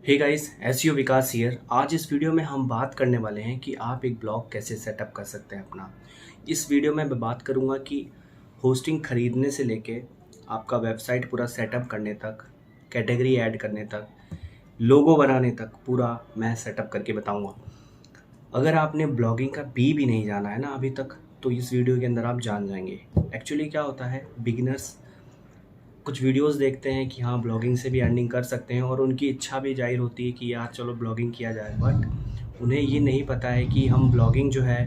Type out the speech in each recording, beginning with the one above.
Hey guys, SEO Vikas here. आज इस video में हम बात करने वाले हैं कि आप एक ब्लॉग कैसे सेटअप कर सकते हैं अपना। इस वीडियो में मैं बात करूंगा कि होस्टिंग खरीदने से लेके आपका वेबसाइट पूरा सेटअप करने तक, कैटेगरी ऐड करने तक, लोगो बनाने तक पूरा मैं सेटअप करके बताऊंगा। अगर आपने ब्लॉगिंग का भी नहीं जाना है ना अभी तक, तो इस वीडियो के अंदर आप जान जाएंगे। एक्चुअली क्या होता है, बिगिनर्स कुछ वीडियोस देखते हैं कि हाँ ब्लॉगिंग से भी अर्निंग कर सकते हैं और उनकी इच्छा भी जाहिर होती है कि यार चलो ब्लॉगिंग किया जाए, बट उन्हें ये नहीं पता है कि हम ब्लॉगिंग जो है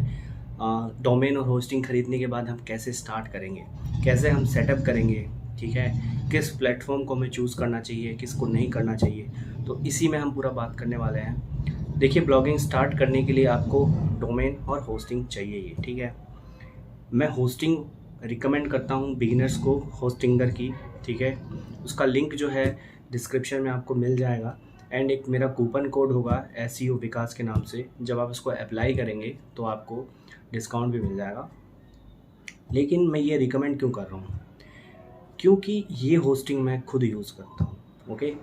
डोमेन और होस्टिंग खरीदने के बाद हम कैसे स्टार्ट करेंगे, कैसे हम सेटअप करेंगे, ठीक है, किस प्लेटफॉर्म को हमें चूज़ करना चाहिए, किसको नहीं करना चाहिए। तो इसी में हम पूरा बात करने वाले हैं। देखिए, ब्लॉगिंग स्टार्ट करने के लिए आपको डोमेन और होस्टिंग चाहिए ही, ठीक है। मैं होस्टिंग रिकमेंड करता हूँ बिगिनर्स को, होस्टिंगर की, ठीक है। उसका लिंक जो है डिस्क्रिप्शन में आपको मिल जाएगा। एंड एक मेरा कूपन कोड होगा एसईओ विकास के नाम से, जब आप इसको अप्लाई करेंगे तो आपको डिस्काउंट भी मिल जाएगा। लेकिन मैं ये रिकमेंड क्यों कर रहा हूँ, क्योंकि ये होस्टिंग मैं खुद यूज़ करता हूँ। ओके,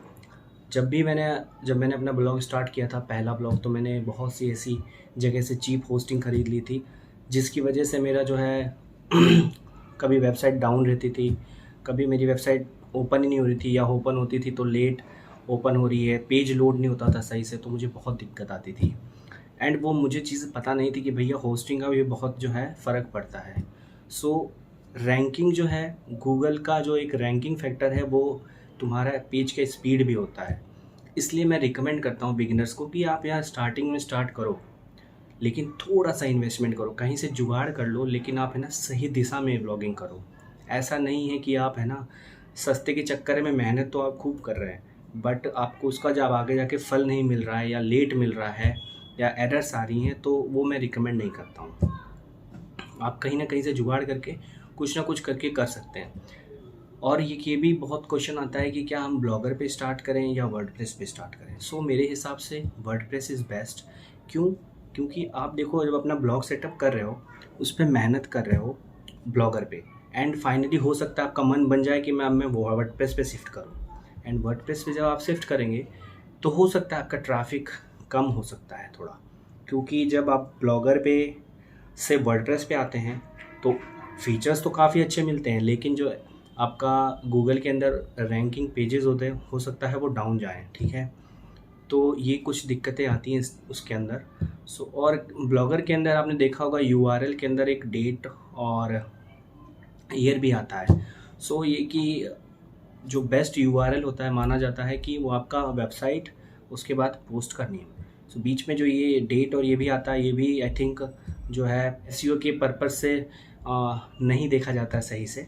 जब मैंने अपना ब्लॉग स्टार्ट किया था, पहला ब्लॉग, तो मैंने बहुत सी ऐसी जगह से चीप होस्टिंग ख़रीद ली थी, जिसकी वजह से मेरा जो है कभी वेबसाइट डाउन रहती थी, कभी मेरी वेबसाइट ओपन ही नहीं हो रही थी, या ओपन होती थी तो लेट ओपन हो रही है, पेज लोड नहीं होता था सही से, तो मुझे बहुत दिक्कत आती थी। एंड वो मुझे चीज़ पता नहीं थी कि भैया होस्टिंग का भी बहुत जो है फ़र्क पड़ता है। सो रैंकिंग जो है, गूगल का जो एक रैंकिंग फैक्टर है, वो तुम्हारा पेज का स्पीड भी होता है। इसलिए मैं रिकमेंड करता हूँ बिगिनर्स को कि आप यहाँ स्टार्टिंग में स्टार्ट करो, लेकिन थोड़ा सा इन्वेस्टमेंट करो, कहीं से जुगाड़ कर लो, लेकिन आप है ना सही दिशा में ब्लॉगिंग करो। ऐसा नहीं है कि आप है ना सस्ते के चक्कर में मेहनत तो आप खूब कर रहे हैं, बट आपको उसका जब आगे जाके फल नहीं मिल रहा है, या लेट मिल रहा है, या एरर्स आ रही हैं, तो वो मैं रिकमेंड नहीं करता हूँ। आप कहीं ना कहीं से जुगाड़ करके कुछ ना कुछ करके कर सकते हैं। और ये भी बहुत क्वेश्चन आता है कि क्या हम ब्लॉगर पे स्टार्ट करें या वर्डप्रेस पे स्टार्ट करें। सो मेरे हिसाब से वर्डप्रेस इज़ बेस्ट। क्यों? क्योंकि आप देखो, जब अपना ब्लॉग सेटअप कर रहे हो, उस पर मेहनत कर रहे हो ब्लॉगर पे, एंड फाइनली हो सकता है आपका मन बन जाए कि मैं वर्डप्रेस पे शिफ्ट करूँ। एंड वर्डप्रेस पे जब आप शिफ्ट करेंगे तो हो सकता है आपका ट्रैफिक कम हो सकता है थोड़ा, क्योंकि जब आप ब्लॉगर पे से वर्डप्रेस पे आते हैं तो फीचर्स तो काफ़ी अच्छे मिलते हैं, लेकिन जो आपका गूगल के अंदर रैंकिंग पेजेस होते हैं, हो सकता है वो डाउन जाएं, ठीक है। तो ये कुछ दिक्कतें आती हैं उसके अंदर। और ब्लॉगर के अंदर आपने देखा होगा यूआरएल के अंदर एक डेट और ईयर भी आता है। ये कि जो बेस्ट यूआरएल होता है, माना जाता है कि वो आपका वेबसाइट उसके बाद पोस्ट करनी है। बीच में जो ये डेट और ये भी आता है, ये भी आई थिंक जो है एसईओ के पर्पज़ से नहीं देखा जाता है सही से।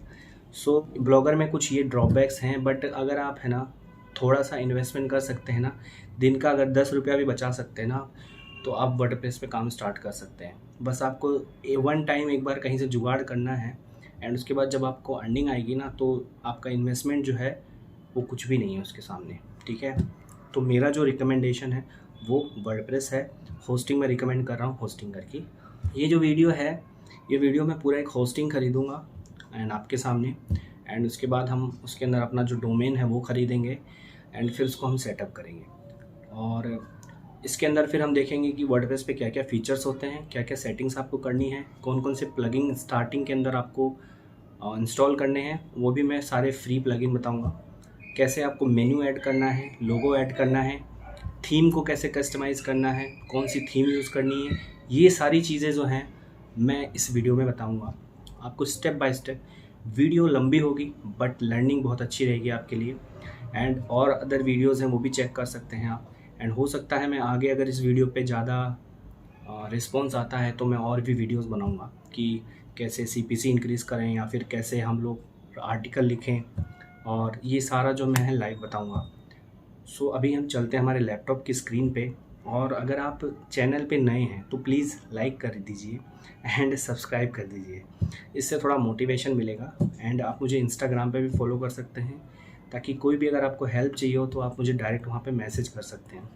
ब्लॉगर में कुछ ये ड्रॉबैक्स हैं, बट अगर आप है ना थोड़ा सा इन्वेस्टमेंट कर सकते हैं ना, दिन का अगर 10 रुपया भी बचा सकते हैं ना, तो आप वर्डप्रेस पे काम स्टार्ट कर सकते हैं। बस आपको वन टाइम एक बार कहीं से जुगाड़ करना है, एंड उसके बाद जब आपको अर्निंग आएगी ना, तो आपका इन्वेस्टमेंट जो है वो कुछ भी नहीं है उसके सामने, ठीक है। तो मेरा जो रिकमेंडेशन है वो वर्डप्रेस है। होस्टिंग मैं रिकमेंड कर रहा हूँ होस्टिंगर की। ये जो वीडियो है, ये वीडियो मैं पूरा एक होस्टिंग खरीदूँगा एंड आपके सामने, एंड उसके बाद हम उसके अंदर अपना जो डोमेन है वो ख़रीदेंगे, एंड फिर उसको हम सेटअप करेंगे। और इसके अंदर फिर हम देखेंगे कि वर्डप्रेस पे क्या क्या फ़ीचर्स होते हैं, क्या क्या सेटिंग्स आपको करनी है, कौन कौन से प्लगइन स्टार्टिंग के अंदर आपको इंस्टॉल करने हैं, वो भी मैं सारे फ्री प्लगइन बताऊंगा। कैसे आपको मेन्यू ऐड करना है, लोगो ऐड करना है, थीम को कैसे कस्टमाइज़ करना है, कौन सी थीम यूज़ करनी है, ये सारी चीज़ें जो हैं मैं इस वीडियो में बताऊँगा आपको स्टेप बाय स्टेप। वीडियो लंबी होगी बट लर्निंग बहुत अच्छी रहेगी आपके लिए। एंड और अदर वीडियोज़ हैं वो भी चेक कर सकते हैं आप। एंड हो सकता है मैं आगे अगर इस वीडियो पे ज़्यादा रिस्पॉन्स आता है तो मैं और भी वीडियोस बनाऊंगा कि कैसे सीपीसी इंक्रीज़ करें, या फिर कैसे हम लोग आर्टिकल लिखें, और ये सारा जो मैं लाइव बताऊंगा। अभी हम चलते हैं हमारे लैपटॉप की स्क्रीन पे। और अगर आप चैनल पे नए हैं तो प्लीज़ लाइक कर दीजिए एंड सब्सक्राइब कर दीजिए, इससे थोड़ा मोटिवेशन मिलेगा। एंड आप मुझे इंस्टाग्राम पे भी फॉलो कर सकते हैं, ताकि कोई भी अगर आपको हेल्प चाहिए हो तो आप मुझे डायरेक्ट वहाँ पे मैसेज कर सकते हैं।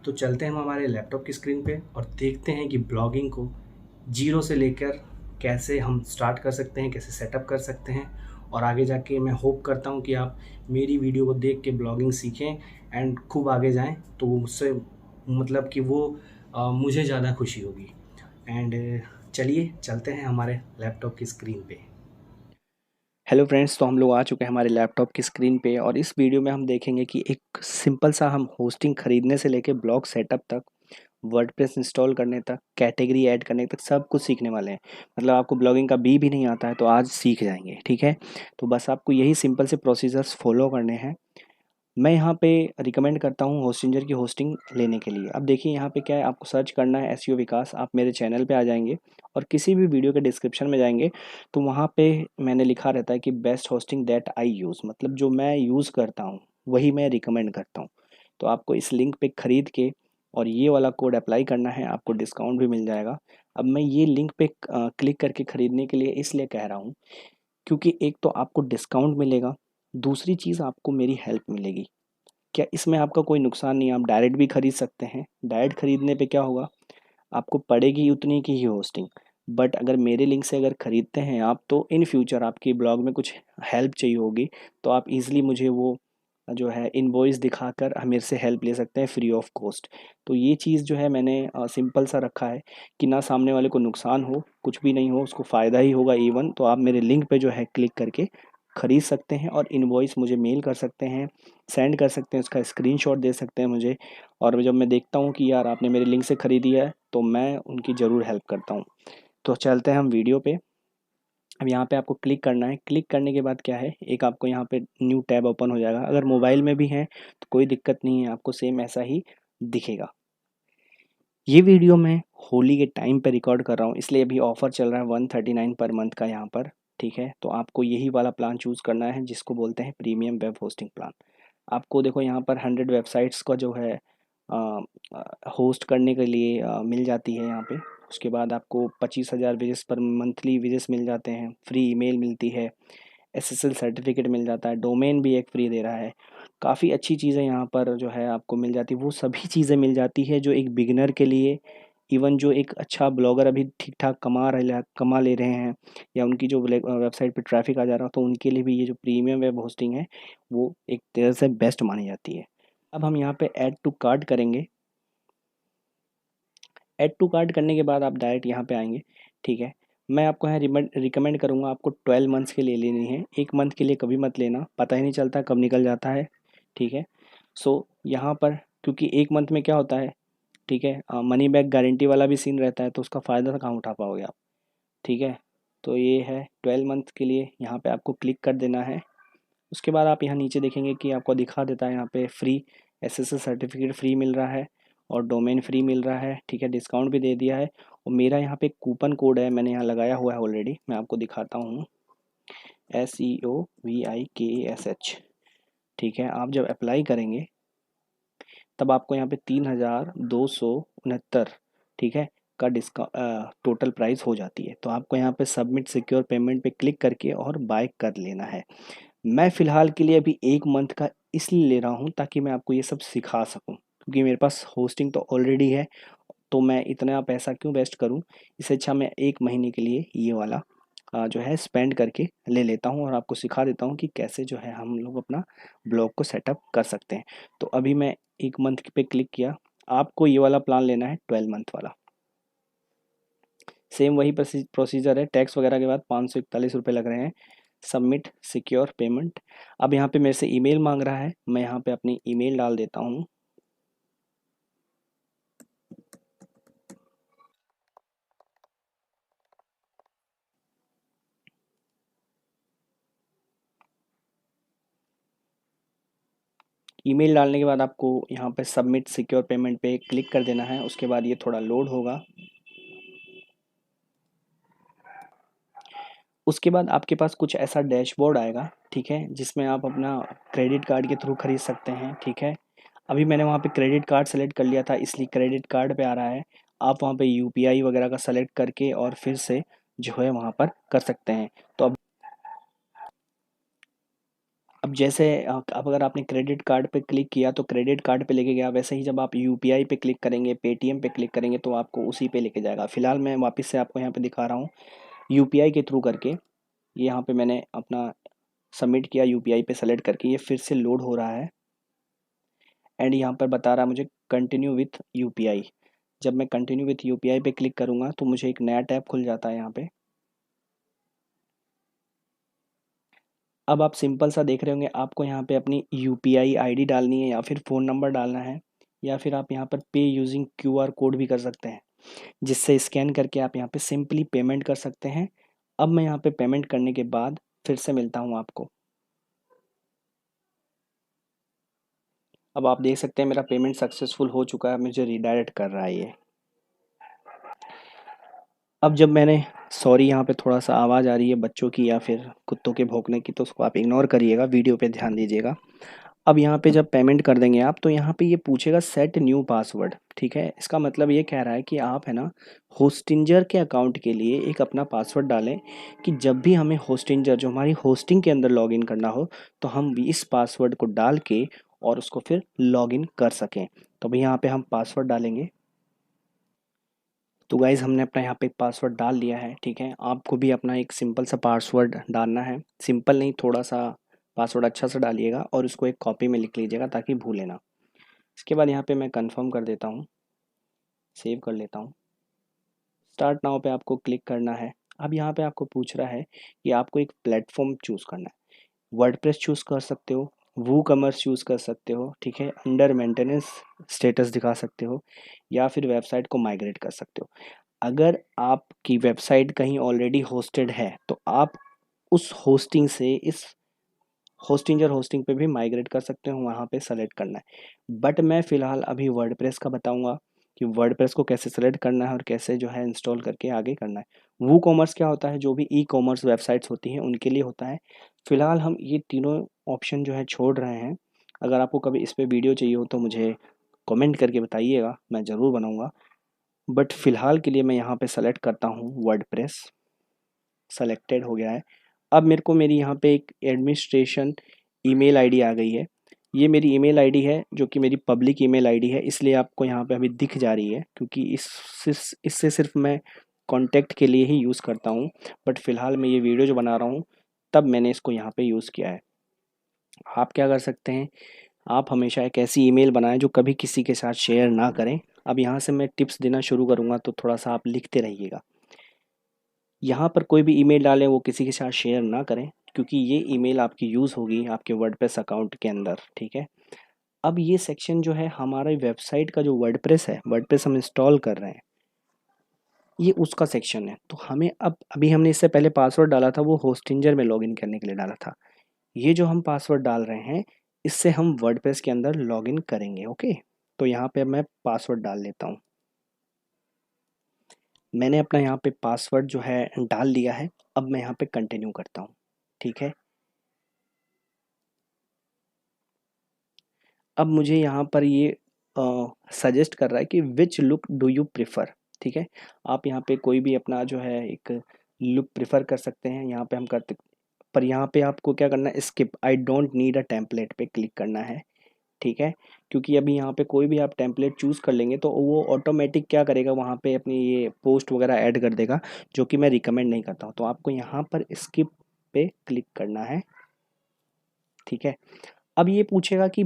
तो चलते हैं हम हमारे लैपटॉप की स्क्रीन पे और देखते हैं कि ब्लॉगिंग को जीरो से लेकर कैसे हम स्टार्ट कर सकते हैं, कैसे सेटअप कर सकते हैं, और आगे जाके मैं होप करता हूँ कि आप मेरी वीडियो को देख के ब्लॉगिंग सीखें एंड खूब आगे जाएं, तो मुझसे मतलब कि वो मुझे ज़्यादा खुशी होगी। एंड चलिए चलते हैं हमारे लैपटॉप की स्क्रीन पे। हेलो फ्रेंड्स, तो हम लोग आ चुके हैं हमारे लैपटॉप की स्क्रीन पे और इस वीडियो में हम देखेंगे कि एक सिंपल सा हम होस्टिंग खरीदने से लेके ब्लॉग सेटअप तक, वर्डप्रेस इंस्टॉल करने तक, कैटेगरी ऐड करने तक सब कुछ सीखने वाले हैं। मतलब आपको ब्लॉगिंग का बी भी नहीं आता है तो आज सीख जाएंगे, ठीक है। तो बस आपको यही सिंपल से प्रोसीजर्स फॉलो करने हैं। मैं यहाँ पे रिकमेंड करता हूँ होस्टिंजर की होस्टिंग लेने के लिए। अब देखिए यहाँ पे क्या है, आपको सर्च करना है एसईओ विकास। आप मेरे चैनल पे आ जाएंगे और किसी भी वीडियो के डिस्क्रिप्शन में जाएंगे तो वहाँ पे मैंने लिखा रहता है कि best hosting that I use, मतलब जो मैं यूज़ करता हूँ वही मैं रिकमेंड करता हूँ। तो आपको इस लिंक पे ख़रीद के और ये वाला कोड अप्लाई करना है, आपको डिस्काउंट भी मिल जाएगा। अब मैं ये लिंक पे क्लिक करके ख़रीदने के लिए इसलिए कह रहा हूँ क्योंकि एक तो आपको डिस्काउंट मिलेगा, दूसरी चीज़ आपको मेरी हेल्प मिलेगी। क्या इसमें आपका कोई नुकसान नहीं है, आप डायरेक्ट भी खरीद सकते हैं। डायरेक्ट खरीदने पे क्या होगा, आपको पड़ेगी उतनी की ही होस्टिंग। बट अगर मेरे लिंक से अगर खरीदते हैं आप, तो इन फ्यूचर आपकी ब्लॉग में कुछ हेल्प चाहिए होगी तो आप इजीली मुझे वो जो है इनवॉइस दिखाकर मेरे से हेल्प ले सकते हैं फ्री ऑफ कॉस्ट। तो ये चीज़ जो है मैंने सिंपल सा रखा है कि ना सामने वाले को नुकसान हो, कुछ भी नहीं हो, उसको फ़ायदा ही होगा इवन। तो आप मेरे लिंक पे जो है क्लिक करके खरीद सकते हैं और इनवॉइस मुझे मेल कर सकते हैं, सेंड कर सकते हैं, उसका स्क्रीनशॉट दे सकते हैं मुझे। और जब मैं देखता हूँ कि यार आपने मेरे लिंक से ख़रीदी है तो मैं उनकी ज़रूर हेल्प करता हूँ। तो चलते हैं हम वीडियो पे। अब यहाँ पे आपको क्लिक करना है। क्लिक करने के बाद क्या है, एक आपको यहाँ पे न्यू टैब ओपन हो जाएगा। अगर मोबाइल में भी है तो कोई दिक्कत नहीं है, आपको सेम ऐसा ही दिखेगा। ये वीडियो मैं होली के टाइम पे रिकॉर्ड कर रहा हूँ, इसलिए अभी ऑफ़र चल रहा है 139 पर मंथ का यहाँ पर, ठीक है। तो आपको यही वाला प्लान चूज़ करना है जिसको बोलते हैं प्रीमियम वेब होस्टिंग प्लान। आपको देखो यहाँ पर 100 वेबसाइट्स का जो है होस्ट करने के लिए मिल जाती है यहाँ पे। उसके बाद आपको 25,000 विजिट्स पर मंथली विजिट्स मिल जाते हैं, फ्री ईमेल मिलती है, एसएसएल सर्टिफिकेट मिल जाता है, डोमेन भी एक फ्री दे रहा है। काफ़ी अच्छी चीज़ें यहाँ पर जो है आपको मिल जाती है। वो सभी चीज़ें मिल जाती है जो एक बिगिनर के लिए, इवन जो एक अच्छा ब्लॉगर अभी ठीक ठाक कमा ले रहे हैं, या उनकी जो वेबसाइट पे ट्रैफिक आ जा रहा हो, तो उनके लिए भी ये जो प्रीमियम वेब होस्टिंग है वो एक तरह से बेस्ट मानी जाती है। अब हम यहाँ पे ऐड टू कार्ट करेंगे। ऐड टू कार्ट करने के बाद आप डायरेक्ट यहाँ पे आएंगे, ठीक है। मैं आपको यहाँ रिकमेंड करूँगा आपको 12 मंथ्स के लिए लेनी है। एक मंथ के लिए कभी मत लेना, पता ही नहीं चलता कब निकल जाता है, ठीक है। सो यहाँ पर क्योंकि एक मंथ में क्या होता है, ठीक है, मनी बैक गारंटी वाला भी सीन रहता है, तो उसका फ़ायदा कहाँ उठा पाओगे आप, ठीक है। तो ये है 12 मंथ के लिए, यहाँ पे आपको क्लिक कर देना है। उसके बाद आप यहाँ नीचे देखेंगे कि आपको दिखा देता है यहाँ पे फ्री एसएसएल सर्टिफिकेट फ्री मिल रहा है और डोमेन फ्री मिल रहा है, ठीक है। डिस्काउंट भी दे दिया है और मेरा यहाँ पे कूपन कोड है, मैंने यहाँ लगाया हुआ है ऑलरेडी, मैं आपको दिखाता हूँ। SEOVIKASH, ठीक है। आप जब अप्लाई करेंगे तब आपको यहाँ पे 3,269, ठीक है, का डिस्काउंट टोटल प्राइस हो जाती है। तो आपको यहाँ पे सबमिट सिक्योर पेमेंट पे क्लिक करके और बाय कर लेना है। मैं फ़िलहाल के लिए अभी एक मंथ का इसलिए ले रहा हूँ ताकि मैं आपको ये सब सिखा सकूँ, क्योंकि मेरे पास होस्टिंग तो ऑलरेडी है, तो मैं इतना पैसा क्यों वेस्ट करूँ। इससे अच्छा मैं एक महीने के लिए ये वाला जो है स्पेंड करके ले लेता हूँ और आपको सिखा देता हूँ कि कैसे जो है हम लोग अपना ब्लॉग को सेटअप कर सकते हैं। तो अभी मैं एक मंथ पे क्लिक किया। आपको ये वाला प्लान लेना है 12 मंथ वाला। सेम वही प्रोसीजर है, टैक्स वगैरह के बाद 541 रुपये लग रहे हैं। Submit secure payment. अब यहाँ पे मेरे से ईमेल मांग रहा है, मैं यहाँ पे अपनी ईमेल डाल देता हूँ। ईमेल डालने के बाद आपको यहाँ पे सबमिट सिक्योर पेमेंट पे क्लिक कर देना है। उसके बाद ये थोड़ा लोड होगा। उसके बाद आपके पास कुछ ऐसा डैशबोर्ड आएगा, ठीक है, जिसमें आप अपना क्रेडिट कार्ड के थ्रू खरीद सकते हैं, ठीक है। अभी मैंने वहाँ पे क्रेडिट कार्ड सेलेक्ट कर लिया था इसलिए क्रेडिट कार्ड पे आ रहा है। आप वहाँ पे यूपीआई वगैरह का सेलेक्ट करके और फिर से जो है वहाँ पर कर सकते हैं। तो अब जैसे अब अगर आपने क्रेडिट कार्ड पे क्लिक किया तो क्रेडिट कार्ड पे लेके गया, वैसे ही जब आप यूपीआई पे क्लिक करेंगे, पेटीएम पे क्लिक करेंगे तो आपको उसी पे लेके जाएगा। फिलहाल मैं वापस से आपको यहाँ पे दिखा रहा हूँ यूपीआई के थ्रू करके। ये यहाँ पे मैंने अपना सबमिट किया यूपीआई पे सेलेक्ट करके, ये फिर से लोड हो रहा है एंड यहाँ पर बता रहा है मुझे कंटिन्यू विथ यूपीआई। जब मैं कंटिन्यू विथ यूपीआई पे क्लिक करूँगा तो मुझे एक नया टैब खुल जाता है यहाँ पे। अब आप सिंपल सा देख रहे होंगे, आपको यहाँ पे अपनी यूपीआई आईडी डालनी है या फिर फ़ोन नंबर डालना है, या फिर आप यहाँ पर पे यूजिंग क्यूआर कोड भी कर सकते हैं, जिससे स्कैन करके आप यहाँ पे सिंपली पेमेंट कर सकते हैं। अब मैं यहाँ पे पेमेंट करने के बाद फिर से मिलता हूँ आपको। अब आप देख सकते हैं मेरा पेमेंट सक्सेसफुल हो चुका है, मुझे रीडायरेक्ट कर रहा है ये। अब जब मैंने, सॉरी यहाँ पे थोड़ा सा आवाज़ आ रही है बच्चों की या फिर कुत्तों के भौंकने की, तो उसको आप इग्नोर करिएगा, वीडियो पे ध्यान दीजिएगा। अब यहाँ पे जब पेमेंट कर देंगे आप, तो यहाँ पे ये पूछेगा सेट न्यू पासवर्ड, ठीक है। इसका मतलब ये कह रहा है कि आप है ना होस्टिंजर के अकाउंट के लिए एक अपना पासवर्ड डालें, कि जब भी हमें होस्टिंजर जो हमारी होस्टिंग के अंदर लॉगिन करना हो तो हम भी इस पासवर्ड को डाल के और उसको फिर लॉगिन कर सकें। तो भाई यहाँ पे हम पासवर्ड डालेंगे। तो गाइज़ हमने अपना यहाँ पे पासवर्ड डाल लिया है, ठीक है। आपको भी अपना एक सिंपल सा पासवर्ड डालना है, सिंपल नहीं, थोड़ा सा पासवर्ड अच्छा सा डालिएगा और उसको एक कॉपी में लिख लीजिएगा ताकि भूले ना। इसके बाद यहाँ पे मैं कंफर्म कर देता हूँ, सेव कर लेता हूँ। स्टार्ट नाउ पे आपको क्लिक करना है। अब यहाँ पे आपको पूछ रहा है कि आपको एक प्लेटफॉर्म चूज़ करना है। वर्डप्रेस चूज़ कर सकते हो, वूकॉमर्स चूज़ कर सकते हो, ठीक है, अंडर मेंटेनेंस स्टेटस दिखा सकते हो, या फिर वेबसाइट को माइग्रेट कर सकते हो। अगर आपकी वेबसाइट कहीं ऑलरेडी होस्टेड है तो आप उस होस्टिंग से इस होस्टिंजर होस्टिंग पे भी माइग्रेट कर सकते हो, वहाँ पे सेलेक्ट करना है। बट मैं फ़िलहाल अभी वर्डप्रेस का बताऊँगा कि वर्डप्रेस को कैसे सेलेक्ट करना है और कैसे जो है इंस्टॉल करके आगे करना है। वू कॉमर्स क्या होता है, जो भी ई कॉमर्स वेबसाइट्स होती हैं उनके लिए होता है। फ़िलहाल हम ये तीनों ऑप्शन जो है छोड़ रहे हैं। अगर आपको कभी इस पे वीडियो चाहिए हो तो मुझे कमेंट करके बताइएगा, मैं ज़रूर बनाऊँगा। बट फ़िलहाल के लिए मैं यहाँ पे सेलेक्ट करता हूँ वर्डप्रेस। सेलेक्टेड हो गया है। अब मेरे को मेरी यहाँ पे एक एडमिनिस्ट्रेशन ईमेल आईडी आ गई है। ये मेरी ईमेल आईडी है जो कि मेरी पब्लिक ईमेल आईडी है, इसलिए आपको यहाँ पे अभी दिख जा रही है, क्योंकि इससे सिर्फ मैं कॉन्टैक्ट के लिए ही यूज़ करता हूँ। बट फ़िलहाल मैं ये वीडियो जो बना रहा हूँ तब मैंने इसको यहाँ पे यूज़ किया है। आप क्या कर सकते हैं, आप हमेशा एक ऐसी ईमेल बनाएं जो कभी किसी के साथ शेयर ना करें। अब यहाँ से मैं टिप्स देना शुरू करूँगा तो थोड़ा सा आप लिखते रहिएगा। यहाँ पर कोई भी ईमेल डालें वो किसी के साथ शेयर ना करें, क्योंकि ये ईमेल आपकी यूज़ होगी आपके वर्डप्रेस अकाउंट के अंदर, ठीक है। अब ये सेक्शन जो है हमारे वेबसाइट का, जो वर्डप्रेस है, वर्डप्रेस हम इंस्टॉल कर रहे हैं, ये उसका सेक्शन है। तो हमें अब, अभी हमने इससे पहले पासवर्ड डाला था वो होस्टिंजर में लॉगिन करने के लिए डाला था। ये जो हम पासवर्ड डाल रहे हैं इससे हम वर्डप्रेस के अंदर लॉगिन करेंगे, ओके। तो यहाँ पे मैं पासवर्ड डाल लेता हूँ। मैंने अपना यहाँ पे पासवर्ड जो है डाल दिया है। अब मैं यहाँ पे कंटिन्यू करता हूँ, ठीक है। अब मुझे यहाँ पर ये सजेस्ट कर रहा है कि which look do you prefer, ठीक है। आप यहाँ पे कोई भी अपना जो है एक लुक प्रिफ़र कर सकते हैं, यहाँ पे हम करते, पर यहाँ पे आपको क्या करना है, skip I don't need a template पे क्लिक करना है, ठीक है। क्योंकि अभी यहाँ पे कोई भी आप टेम्पलेट चूज़ कर लेंगे तो वो ऑटोमेटिक क्या करेगा, वहाँ पे अपनी ये पोस्ट वगैरह ऐड कर देगा, जो कि मैं रिकमेंड नहीं करता हूँ। तो आपको यहाँ पर स्किप पे क्लिक करना है, ठीक है। अब ये पूछेगा कि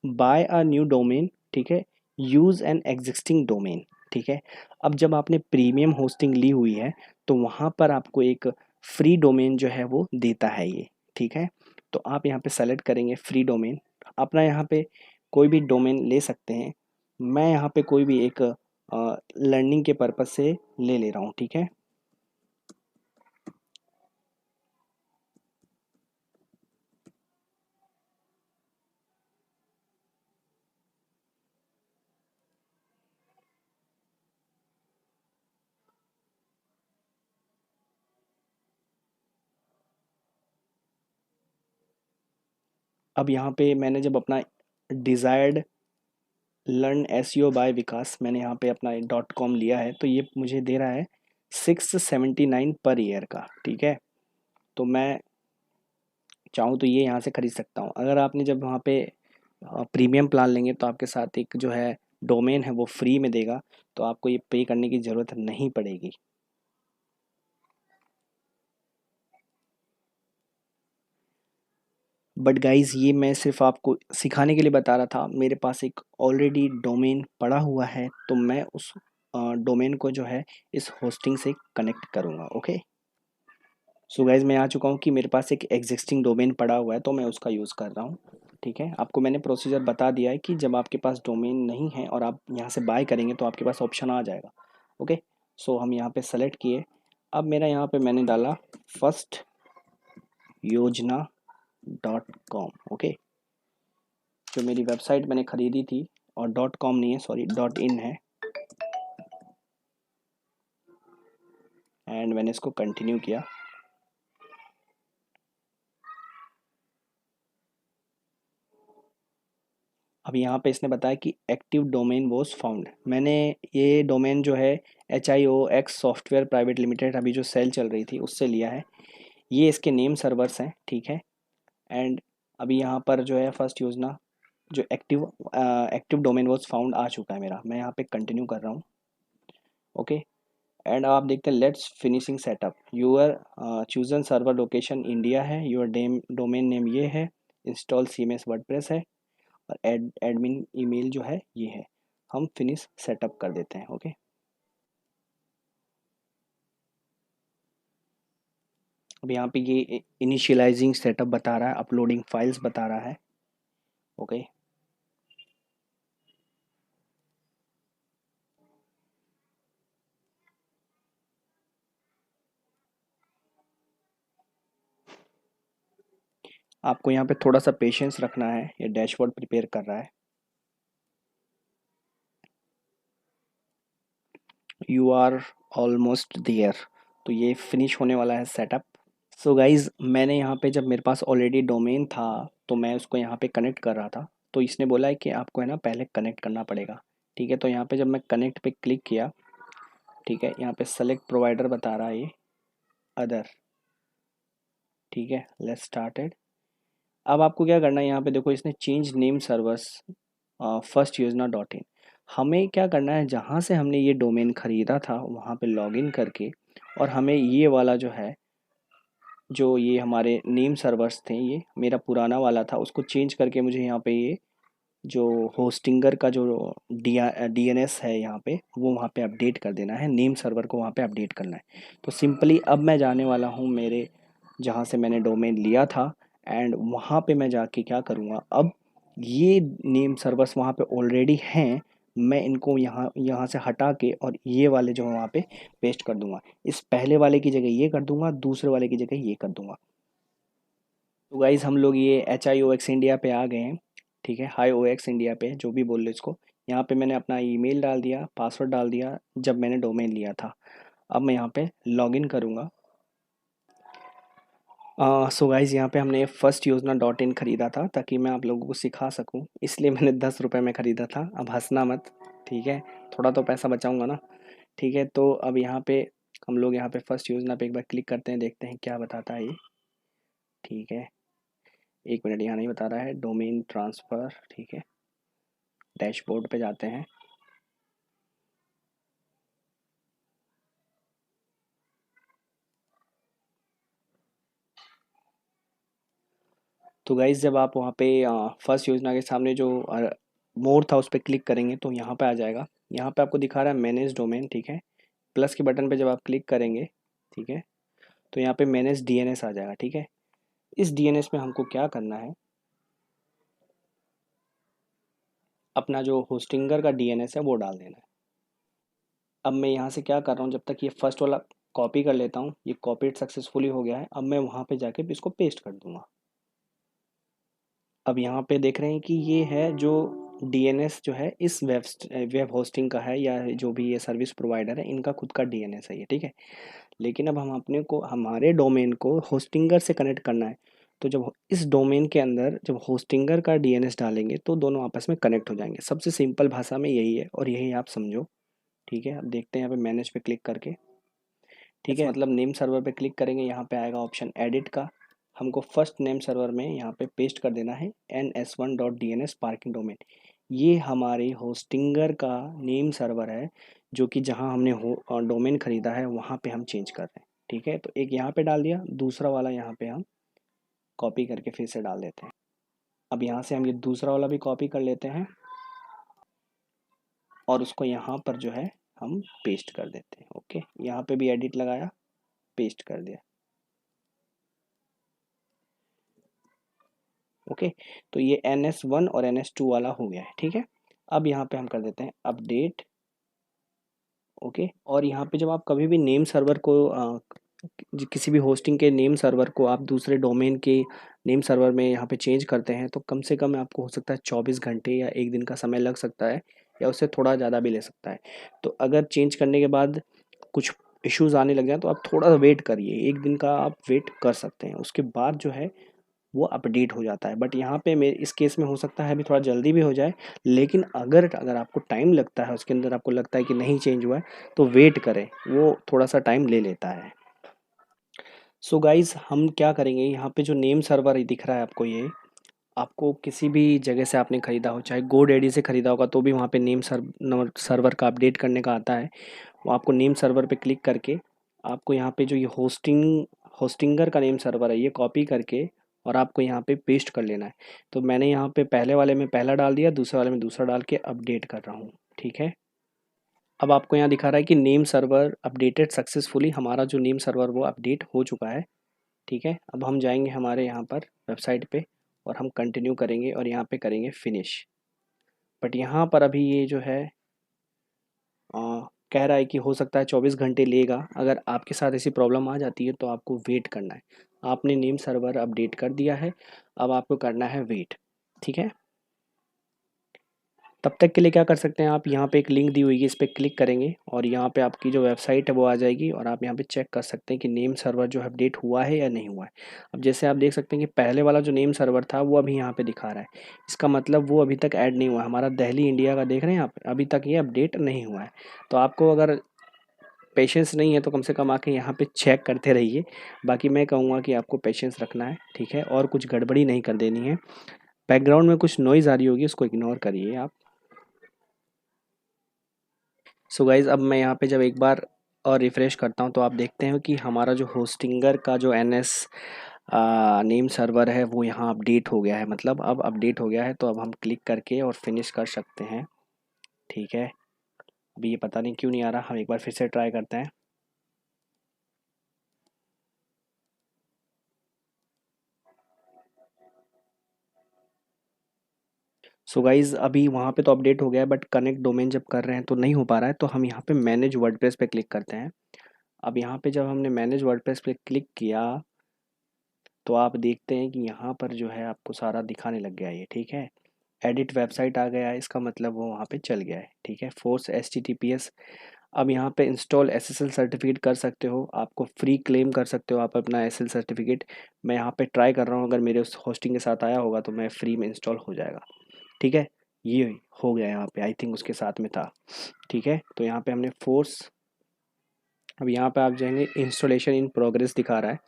बाय अ न्यू डोमेन, ठीक है, यूज़ एन एग्जिस्टिंग डोमेन, ठीक है। अब जब आपने प्रीमियम होस्टिंग ली हुई है तो वहाँ पर आपको एक फ्री डोमेन जो है वो देता है ये, ठीक है। तो आप यहाँ पे सेलेक्ट करेंगे फ्री डोमेन, अपना यहाँ पे कोई भी डोमेन ले सकते हैं। मैं यहाँ पे कोई भी एक लर्निंग के पर्पज़ से ले रहा हूँ, ठीक है। अब यहाँ पे मैंने जब अपना डिज़ायर्ड लर्न एसईओ बाय विकास, मैंने यहाँ पे अपना .com लिया है, तो ये मुझे दे रहा है 679 पर ईयर का, ठीक है। तो मैं चाहूँ तो ये यहाँ से ख़रीद सकता हूँ। अगर आपने जब वहाँ पे प्रीमियम प्लान लेंगे तो आपके साथ एक जो है डोमेन है वो फ्री में देगा, तो आपको ये पे करने की ज़रूरत नहीं पड़ेगी। बट गाइज़ ये मैं सिर्फ आपको सिखाने के लिए बता रहा था। मेरे पास एक ऑलरेडी डोमेन पड़ा हुआ है, तो मैं उस डोमेन को जो है इस होस्टिंग से कनेक्ट करूँगा। ओके, सो गाइज़ मैं आ चुका हूँ कि मेरे पास एक एग्जिस्टिंग डोमेन पड़ा हुआ है, तो मैं उसका यूज़ कर रहा हूँ। ठीक है, आपको मैंने प्रोसीजर बता दिया है कि जब आपके पास डोमेन नहीं है और आप यहाँ से बाय करेंगे तो आपके पास ऑप्शन आ जाएगा। ओके, सो हम यहाँ पे सेलेक्ट किए। अब मेरा यहाँ पे मैंने डाला फर्स्ट योजना .com। ओके, जो मेरी वेबसाइट मैंने ख़रीदी थी, और .com नहीं है, सॉरी .in है। एंड मैंने इसको कंटिन्यू किया। अब यहाँ पे इसने बताया कि एक्टिव डोमेन वॉज फाउंड। मैंने ये डोमेन जो है HIOX सॉफ्टवेयर प्राइवेट लिमिटेड अभी जो सेल चल रही थी उससे लिया है। ये इसके नेम सर्वर्स हैं। ठीक है, एंड अभी यहाँ पर जो है फर्स्ट योजना जो एक्टिव डोमेन वॉज फाउंड आ चुका है मेरा। मैं यहाँ पे कंटिन्यू कर रहा हूँ। ओके, एंड आप देखते हैं let's finishing setup your chosen server location India है, यूर डोमेन नेम ये है, इंस्टॉल CMS वर्डप्रेस है, और एडमिन ईमेल जो है ये है। हम फिनिश सेटअप कर देते हैं। ओके, अब यहाँ पे ये इनिशियलाइजिंग सेटअप बता रहा है, अपलोडिंग फाइल्स बता रहा है। ओके, आपको यहाँ पे थोड़ा सा पेशेंस रखना है, ये डैशबोर्ड प्रिपेयर कर रहा है। यू आर ऑलमोस्ट देयर, तो ये फिनिश होने वाला है सेटअप। सो गाइज मैंने यहाँ पे जब मेरे पास ऑलरेडी डोमेन था तो मैं उसको यहाँ पे कनेक्ट कर रहा था, तो इसने बोला है कि आपको है ना पहले कनेक्ट करना पड़ेगा। ठीक है, तो यहाँ पे जब मैं कनेक्ट पे क्लिक किया, ठीक है, यहाँ पे सेलेक्ट प्रोवाइडर बता रहा है ये अदर। ठीक है, लेट्स स्टार्टेड। अब आपको क्या करना है, यहाँ पे देखो इसने चेंज नेम सर्वर्स फर्स्ट योजना .in। हमें क्या करना है, जहाँ से हमने ये डोमेन ख़रीदा था वहाँ पे लॉगिन करके, और हमें ये वाला जो है, जो ये हमारे नेम सर्वर्स थे, ये मेरा पुराना वाला था, उसको चेंज करके मुझे यहाँ पे ये जो होस्टिंगर का जो DNS है यहाँ पे, वो वहाँ पे अपडेट कर देना है, नेम सर्वर को वहाँ पे अपडेट करना है। तो सिंपली अब मैं जाने वाला हूँ मेरे जहाँ से मैंने डोमेन लिया था, एंड वहाँ पे मैं जाके क्या करूँगा, अब ये नेम सर्वर्स वहाँ पे ऑलरेडी हैं, मैं इनको यहाँ यहाँ से हटा के और ये वाले जो है वहाँ पे पेस्ट कर दूंगा। इस पहले वाले की जगह ये कर दूंगा, दूसरे वाले की जगह ये कर दूंगा। तो गाइज़ हम लोग ये HIOX इंडिया पे आ गए हैं। ठीक है, हाई OX इंडिया पे जो भी बोल लो इसको। यहाँ पे मैंने अपना ईमेल डाल दिया, पासवर्ड डाल दिया जब मैंने डोमेन लिया था। अब मैं यहाँ पे लॉगिन करूँगा। सो गाइज़ यहाँ पे हमने फर्स्ट योजना .in ख़रीदा था ताकि मैं आप लोगों को सिखा सकूँ, इसलिए मैंने 10 रुपये में ख़रीदा था। अब हंसना मत, ठीक है, थोड़ा तो पैसा बचाऊँगा ना। ठीक है, तो अब यहाँ पे हम लोग यहाँ पे फर्स्ट योजना पे एक बार क्लिक करते हैं, देखते हैं क्या बताता है ये। ठीक है, 1 मिनट, यहाँ नहीं बता रहा है, डोमेन ट्रांसफ़र। ठीक है, डैशबोर्ड पे जाते हैं। तो गाइज़ जब आप वहाँ पे फर्स्ट योजना के सामने जो मोर था उस पर क्लिक करेंगे तो यहाँ पे आ जाएगा। यहाँ पे आपको दिखा रहा है मैनेज डोमेन। ठीक है, प्लस के बटन पे जब आप क्लिक करेंगे, ठीक है, तो यहाँ पे मैनेज DNS आ जाएगा। ठीक है, इस DNS में हमको क्या करना है, अपना जो होस्टिंगर का DNS है वो डाल देना है। अब मैं यहाँ से क्या कर रहा हूँ, जब तक ये फर्स्ट वाला कॉपी कर लेता हूँ, ये कॉपीड सक्सेसफुली हो गया है। अब मैं वहाँ पे जाके इसको पेस्ट कर दूँगा। अब यहाँ पे देख रहे हैं कि ये है जो DNS जो है इस वेब होस्टिंग का है, या जो भी ये सर्विस प्रोवाइडर है इनका खुद का DNS है ये। ठीक है, लेकिन अब हम अपने को हमारे डोमेन को होस्टिंगर से कनेक्ट करना है, तो जब इस डोमेन के अंदर जब होस्टिंगर का DNS डालेंगे तो दोनों आपस में कनेक्ट हो जाएंगे। सबसे सिंपल भाषा में यही है और यही आप समझो। ठीक है, अब देखते हैं यहाँ पे मैनेज पे क्लिक करके। ठीक है, मतलब नेम सर्वर पे क्लिक करेंगे, यहाँ पे आएगा ऑप्शन एडिट का। हमको फर्स्ट नेम सर्वर में यहाँ पे पेस्ट कर देना है NS1.DNS पार्किंग डोमेन। ये हमारे होस्टिंगर का नेम सर्वर है, जो कि जहाँ हमने डोमेन ख़रीदा है वहाँ पे हम चेंज कर रहे हैं। ठीक है, तो एक यहाँ पे डाल दिया, दूसरा वाला यहाँ पे हम कॉपी करके फिर से डाल देते हैं। अब यहाँ से हम ये दूसरा वाला भी कॉपी कर लेते हैं और उसको यहाँ पर जो है हम पेस्ट कर देते हैं। ओके, यहाँ पे भी एडिट लगाया, पेस्ट कर दिया। ओके, तो ये NS1 और NS2 वाला हो गया है। ठीक है, अब यहाँ पे हम कर देते हैं अपडेट। ओके, और यहाँ पे जब आप कभी भी नेम सर्वर को किसी भी होस्टिंग के नेम सर्वर को आप दूसरे डोमेन के नेम सर्वर में यहाँ पे चेंज करते हैं तो कम से कम आपको हो सकता है 24 घंटे या एक दिन का समय लग सकता है, या उससे थोड़ा ज़्यादा भी ले सकता है। तो अगर चेंज करने के बाद कुछ इश्यूज आने लग जाए तो आप थोड़ा वेट करिए, एक दिन का आप वेट कर सकते हैं, उसके बाद जो है वो अपडेट हो जाता है। बट यहाँ पे मेरे इस केस में हो सकता है अभी थोड़ा जल्दी भी हो जाए, लेकिन अगर अगर आपको टाइम लगता है, उसके अंदर आपको लगता है कि नहीं चेंज हुआ है, तो वेट करें, वो थोड़ा सा टाइम ले लेता है। सो गाइज हम क्या करेंगे, यहाँ पे जो नेम सर्वर दिख रहा है आपको, ये आपको किसी भी जगह से आपने ख़रीदा हो, चाहे GoDaddy से ख़रीदा होगा तो भी वहाँ पे नेम सर्वर का अपडेट करने का आता है। वो आपको नेम सर्वर पे क्लिक करके आपको यहाँ पे जो ये होस्टिंगर का नेम सर्वर है ये कॉपी करके और आपको यहाँ पे पेस्ट कर लेना है। तो मैंने यहाँ पे पहले वाले में पहला डाल दिया, दूसरे वाले में दूसरा डाल के अपडेट कर रहा हूँ। ठीक है, अब आपको यहाँ दिखा रहा है कि नेम सर्वर अपडेटेड सक्सेसफुली, हमारा जो नेम सर्वर वो अपडेट हो चुका है। ठीक है, अब हम जाएंगे हमारे यहाँ पर वेबसाइट पे और हम कंटिन्यू करेंगे और यहाँ पे करेंगे फिनिश। बट यहाँ पर अभी ये जो है कह रहा है कि हो सकता है 24 घंटे लेगा। अगर आपके साथ ऐसी प्रॉब्लम आ जाती है तो आपको वेट करना है। आपने नेम सर्वर अपडेट कर दिया है, अब आपको करना है वेट। ठीक है, तब तक के लिए क्या कर सकते हैं आप, यहाँ पे एक लिंक दी हुई है, इस पर क्लिक करेंगे और यहाँ पे आपकी जो वेबसाइट है वो आ जाएगी और आप यहाँ पे चेक कर सकते हैं कि नेम सर्वर जो अपडेट हुआ है या नहीं हुआ है। अब जैसे आप देख सकते हैं कि पहले वाला जो नेम सर्वर था वो अभी यहाँ पे दिखा रहा है, इसका मतलब वो अभी तक ऐड नहीं हुआ है। हमारा दिल्ली इंडिया का देख रहे हैं आप, अभी तक ये अपडेट नहीं हुआ है। तो आपको अगर पेशेंस नहीं है तो कम से कम आके यहाँ पे चेक करते रहिए। बाकी मैं कहूँगा कि आपको पेशेंस रखना है। ठीक है, और कुछ गड़बड़ी नहीं कर देनी है। बैकग्राउंड में कुछ नॉइज़ आ रही होगी, उसको इग्नोर करिए आप। सो गाइज़ अब मैं यहाँ पे जब एक बार और रिफ़्रेश करता हूँ तो आप देखते हैं कि हमारा जो होस्टिंगर का जो NS नेम सर्वर है वो यहाँ अपडेट हो गया है, मतलब अब अपडेट हो गया है। तो अब हम क्लिक करके और फिनिश कर सकते हैं। ठीक है, अभी ये पता नहीं क्यों नहीं आ रहा, हम एक बार फिर से ट्राई करते हैं। सो गाइज़ अभी वहाँ पे तो अपडेट हो गया है, बट कनेक्ट डोमेन जब कर रहे हैं तो नहीं हो पा रहा है। तो हम यहाँ पे मैनेज वर्डप्रेस पे क्लिक करते हैं। अब यहाँ पे जब हमने मैनेज वर्डप्रेस पे क्लिक किया तो आप देखते हैं कि यहाँ पर जो है आपको सारा दिखाने लग गया है ये। ठीक है, एडिट वेबसाइट आ गया है, इसका मतलब वो वहाँ पे चल गया है। ठीक है, फोर्स HTTPS। अब यहाँ पे इंस्टॉल SSL सर्टिफिकेट कर सकते हो, आपको फ्री क्लेम कर सकते हो आप अपना SSL सर्टिफिकेट। मैं यहाँ पे ट्राई कर रहा हूँ, अगर मेरे उस होस्टिंग के साथ आया होगा तो मैं फ्री में इंस्टॉल हो जाएगा। ठीक है, ये हो गया यहाँ पे, आई थिंक उसके साथ में था। ठीक है, तो यहाँ पे हमने फोर्स, अब यहाँ पे आप जाएंगे इंस्टॉलेशन इन प्रोग्रेस दिखा रहा है।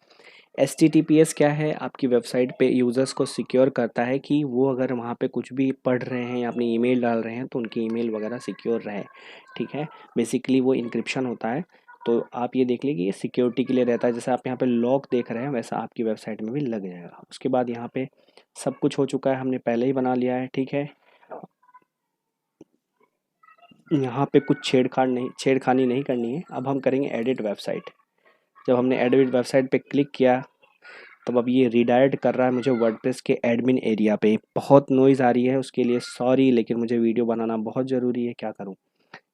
HTTPS क्या है, आपकी वेबसाइट पे यूज़र्स को सिक्योर करता है कि वो अगर वहाँ पे कुछ भी पढ़ रहे हैं या अपनी ईमेल डाल रहे हैं तो उनकी ईमेल वगैरह सिक्योर रहे। ठीक है, बेसिकली वो इंक्रिप्शन होता है। तो आप ये देख लीजिए कि ये सिक्योरिटी के लिए रहता है, जैसे आप यहाँ पे लॉक देख रहे हैं वैसा आपकी वेबसाइट में भी लग जाएगा। उसके बाद यहाँ पे सब कुछ हो चुका है, हमने पहले ही बना लिया है। ठीक है, यहाँ पे कुछ छेड़खानी नहीं करनी है। अब हम करेंगे एडिट वेबसाइट। जब हमने एडिट वेबसाइट पे क्लिक किया तब अब ये रीडायरेक्ट कर रहा है मुझे वर्डप्रेस के एडमिन एरिया पे। बहुत नॉइज़ आ रही है, उसके लिए सॉरी, लेकिन मुझे वीडियो बनाना बहुत ज़रूरी है, क्या करूँ।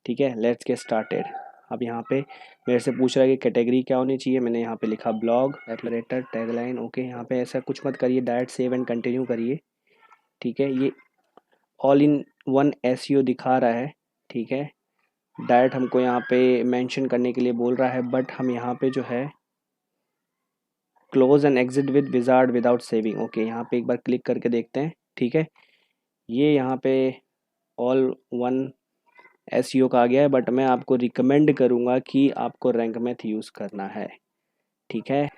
ठीक है, लेट्स गेट स्टार्टेड। अब यहाँ पे मेरे से पूछ रहा है कि कैटेगरी क्या होनी चाहिए, मैंने यहाँ पे लिखा ब्लॉग ऑपरेटर टैगलाइन। ओके, यहाँ पे ऐसा कुछ मत करिए, डायरेक्ट सेव एंड कंटिन्यू करिए। ठीक है, ये ऑल इन वन SEO दिखा रहा है। ठीक है, डायरेक्ट हमको यहाँ पे मेंशन करने के लिए बोल रहा है, बट हम यहाँ पे जो है close and exit with wizard without saving. Okay, यहाँ पे एक बार क्लिक करके देखते हैं। ठीक है, ये यहाँ पे ऑल वन SEO का आ गया है, बट मैं आपको रिकमेंड करूँगा कि आपको रैंक मैथ यूज़ करना है। ठीक है,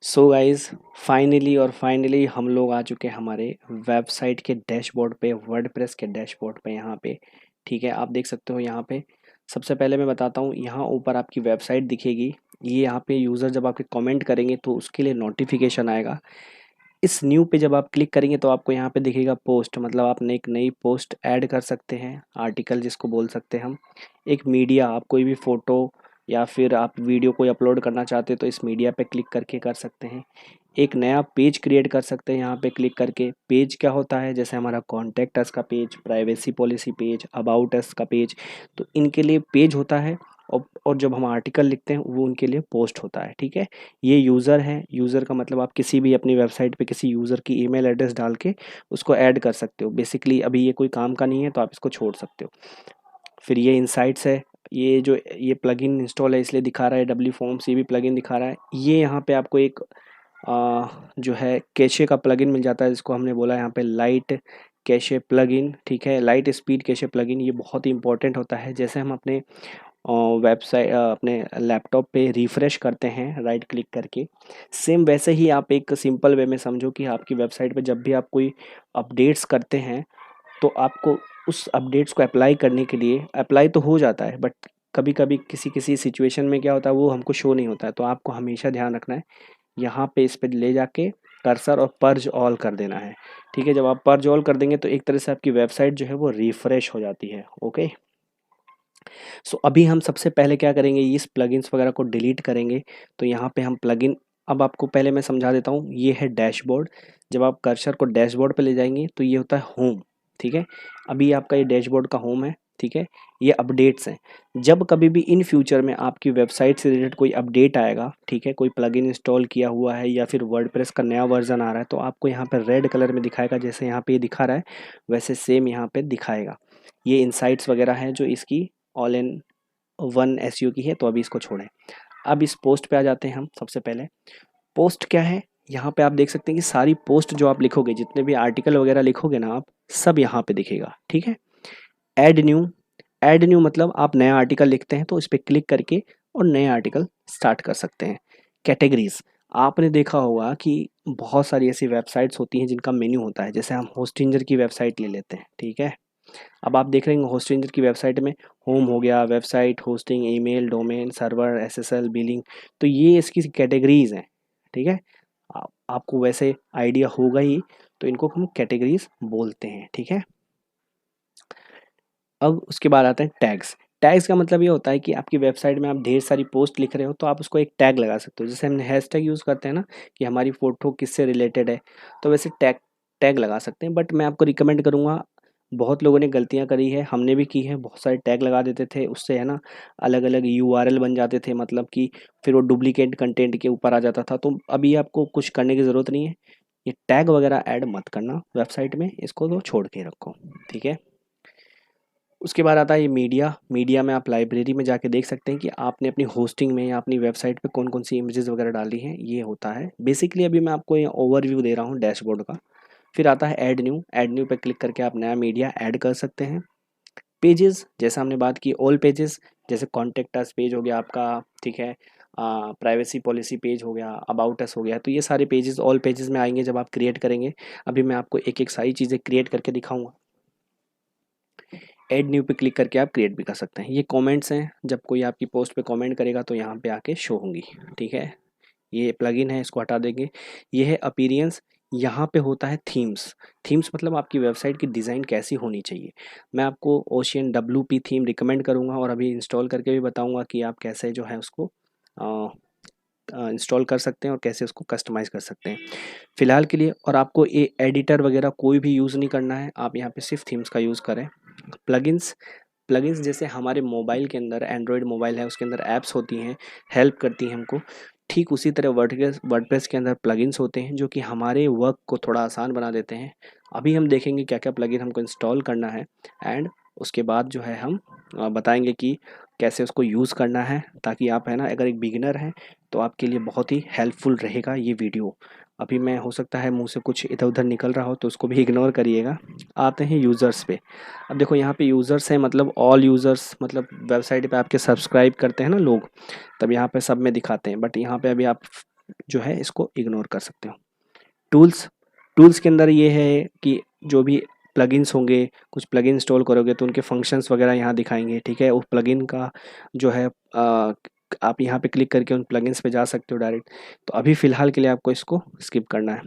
सो गाइज फाइनली हम लोग आ चुके हैं हमारे वेबसाइट के डैशबोर्ड पे, वर्डप्रेस के डैशबोर्ड पे यहाँ पे। ठीक है, आप देख सकते हो यहाँ पे सबसे पहले मैं बताता हूँ, यहाँ ऊपर आपकी वेबसाइट दिखेगी। ये यहाँ पे यूज़र जब आपके कमेंट करेंगे तो उसके लिए नोटिफिकेशन आएगा। इस न्यू पे जब आप क्लिक करेंगे तो आपको यहाँ पे दिखेगा पोस्ट, मतलब आपने एक नई पोस्ट ऐड कर सकते हैं, आर्टिकल जिसको बोल सकते हैं हम। एक मीडिया, आप कोई भी फ़ोटो या फिर आप वीडियो कोई अपलोड करना चाहते हैं तो इस मीडिया पे क्लिक करके कर सकते हैं। एक नया पेज क्रिएट कर सकते हैं यहाँ पे क्लिक करके। पेज क्या होता है, जैसे हमारा कॉन्टैक्ट अस का page, privacy policy page, about us का पेज, तो इनके लिए पेज होता है। और जब हम आर्टिकल लिखते हैं वो उनके लिए पोस्ट होता है, ठीक है। ये यूज़र है, यूज़र का मतलब आप किसी भी अपनी वेबसाइट पे किसी यूज़र की ईमेल एड्रेस डाल के उसको ऐड कर सकते हो। बेसिकली अभी ये कोई काम का नहीं है तो आप इसको छोड़ सकते हो। फिर ये इनसाइट्स है, ये प्लगइन इंस्टॉल है इसलिए दिखा रहा है, डब्ल्यू फॉर्म्स ये भी प्लगइन दिखा रहा है। ये यहाँ पे आपको एक जो है कैशे का प्लगइन मिल जाता है, जिसको हमने बोला यहाँ पे लाइट कैशे प्लगइन, ठीक है। लाइट स्पीड कैशे प्लगइन ये बहुत ही इंपॉर्टेंट होता है। जैसे हम अपने वेबसाइट अपने लैपटॉप पे रिफ़्रेश करते हैं राइट क्लिक करके, सेम वैसे ही आप एक सिंपल वे में समझो कि आपकी वेबसाइट पे जब भी आप कोई अपडेट्स करते हैं तो आपको उस अपडेट्स को अप्लाई करने के लिए, अप्लाई तो हो जाता है बट कभी कभी किसी किसी सिचुएशन में क्या होता है वो हमको शो नहीं होता है, तो आपको हमेशा ध्यान रखना है यहाँ पे इस पे ले जाके कर्सर और पर्ज ऑल कर देना है, ठीक है। जब आप पर्ज ऑल कर देंगे तो एक तरह से आपकी वेबसाइट जो है वो रिफ़्रेश हो जाती है। ओके, सो अभी हम सबसे पहले क्या करेंगे, इस प्लगइन्स वगैरह को डिलीट करेंगे। तो यहाँ पे हम प्लगइन, अब आपको पहले मैं समझा देता हूँ, ये है डैशबोर्ड। जब आप कर्सर को डैशबोर्ड पे ले जाएंगे तो ये होता है होम, ठीक है। अभी आपका ये डैशबोर्ड का होम है, ठीक है। ये अपडेट्स हैं। जब कभी भी इन फ्यूचर में आपकी वेबसाइट से रिलेटेड कोई अपडेट आएगा, ठीक है, कोई प्लगइन इंस्टॉल किया हुआ है या फिर वर्डप्रेस का नया वर्जन आ रहा है, तो आपको यहाँ पर रेड कलर में दिखाएगा, जैसे यहाँ पे ये दिखा रहा है वैसे सेम यहाँ पे दिखाएगा। ये इनसाइट्स वगैरह हैं जो इसकी ऑल इन वन एसईओ की है, तो अभी इसको छोड़ें। अब इस पोस्ट पे आ जाते हैं हम। सबसे पहले पोस्ट क्या है, यहाँ पे आप देख सकते हैं कि सारी पोस्ट जो आप लिखोगे, जितने भी आर्टिकल वगैरह लिखोगे ना आप, सब यहाँ पे दिखेगा, ठीक है। ऐड न्यू, ऐड न्यू मतलब आप नया आर्टिकल लिखते हैं तो इस पर क्लिक करके और नए आर्टिकल स्टार्ट कर सकते हैं। कैटेगरीज, आपने देखा होगा कि बहुत सारी ऐसी वेबसाइट्स होती हैं जिनका मेन्यू होता है। जैसे हम होस्टिंजर की वेबसाइट ले लेते हैं, ठीक है। अब आप देख रहे हैं होस्टिंजर की वेबसाइट में होम हो गया, website, hosting, email, domain, server, SSL, billing, तो ये इसकी कैटेगरीज हैं, ठीक है। आपको वैसे आइडिया होगा ही, तो इनको हम कैटेगरीज बोलते हैं, ठीक है। अब उसके बाद आता है टैग्स। टैग्स का मतलब ये होता है कि आपकी वेबसाइट में आप ढेर सारी पोस्ट लिख रहे हो तो आप उसको एक टैग लगा सकते हो। जैसे हमने हैशटैग यूज़ करते हैं ना कि हमारी फ़ोटो किससे रिलेटेड है, तो वैसे टैग टैग लगा सकते हैं। बट मैं आपको रिकमेंड करूँगा, बहुत लोगों ने गलतियाँ करी है, हमने भी की है, बहुत सारे टैग लगा देते थे, उससे है ना अलग अलग यूआरएल बन जाते थे, मतलब कि फिर वो डुप्लीकेट कंटेंट के ऊपर आ जाता था। तो अभी आपको कुछ करने की ज़रूरत नहीं है, ये टैग वगैरह ऐड मत करना वेबसाइट में, इसको तो छोड़ के रखो, ठीक है। उसके बाद आता है ये मीडिया। मीडिया में आप लाइब्रेरी में जाके देख सकते हैं कि आपने अपनी होस्टिंग में या अपनी वेबसाइट पे कौन कौन सी इमेजेस वगैरह डाली हैं, ये होता है बेसिकली। अभी मैं आपको ये ओवरव्यू दे रहा हूँ डैशबोर्ड का। फिर आता है ऐड न्यू। ऐड न्यू पे क्लिक करके आप नया मीडिया ऐड कर सकते हैं। पेजेस, जैसे हमने बात की ऑल पेजेस, जैसे कॉन्टेक्ट अस पेज हो गया आपका, ठीक है, प्राइवेसी पॉलिसी पेज हो गया, अबाउट अस हो गया, तो ये सारे पेजेस ऑल पेजेस में आएंगे जब आप क्रिएट करेंगे। अभी मैं आपको एक एक सारी चीज़ें क्रिएट करके दिखाऊंगा। ऐड न्यू पे क्लिक करके आप क्रिएट भी कर सकते हैं। ये कमेंट्स हैं, जब कोई आपकी पोस्ट पे कमेंट करेगा तो यहाँ पे आके शो होंगी, ठीक है। ये प्लगइन है, इसको हटा देंगे। ये है अपीयरेंस। यहाँ पे होता है थीम्स। थीम्स मतलब आपकी वेबसाइट की डिज़ाइन कैसी होनी चाहिए। मैं आपको ओशियन WP थीम रिकमेंड करूँगा और अभी इंस्टॉल करके भी बताऊँगा कि आप कैसे जो है उसको इंस्टॉल कर सकते हैं और कैसे उसको कस्टमाइज़ कर सकते हैं फ़िलहाल के लिए। और आपको ये एडिटर वगैरह कोई भी यूज़ नहीं करना है, आप यहाँ पे सिर्फ थीम्स का यूज़ करें। प्लगइन्स, प्लगइन्स जैसे हमारे मोबाइल के अंदर, एंड्रॉयड मोबाइल है उसके अंदर ऐप्स होती हैं, हेल्प करती हैं हमको, ठीक उसी तरह वर्डप्रेस के अंदर प्लगइन्स होते हैं जो कि हमारे वर्क को थोड़ा आसान बना देते हैं। अभी हम देखेंगे क्या क्या प्लगइन हमको इंस्टॉल करना है, एंड उसके बाद जो है हम बताएंगे कि कैसे उसको यूज़ करना है, ताकि आप है ना अगर एक बिगिनर हैं तो आपके लिए बहुत ही हेल्पफुल रहेगा ये वीडियो। अभी मैं हो सकता है मुंह से कुछ इधर उधर निकल रहा हो तो उसको भी इग्नोर करिएगा। आते हैं यूज़र्स पे। अब देखो यहाँ पे यूज़र्स हैं, मतलब ऑल यूज़र्स, मतलब वेबसाइट पे आपके सब्सक्राइब करते हैं ना लोग, तब यहाँ पे सब में दिखाते हैं, बट यहाँ पे अभी आप जो है इसको इग्नोर कर सकते हो। टूल्स, टूल्स के अंदर ये है कि जो भी प्लगइन्स होंगे, कुछ प्लगइन इंस्टॉल करोगे तो उनके फंक्शंस वगैरह यहाँ दिखाएंगे, ठीक है। उस प्लगइन का जो है आप यहाँ पे क्लिक करके उन प्लगइन्स पे जा सकते हो डायरेक्ट। तो अभी फ़िलहाल के लिए आपको इसको स्किप करना है।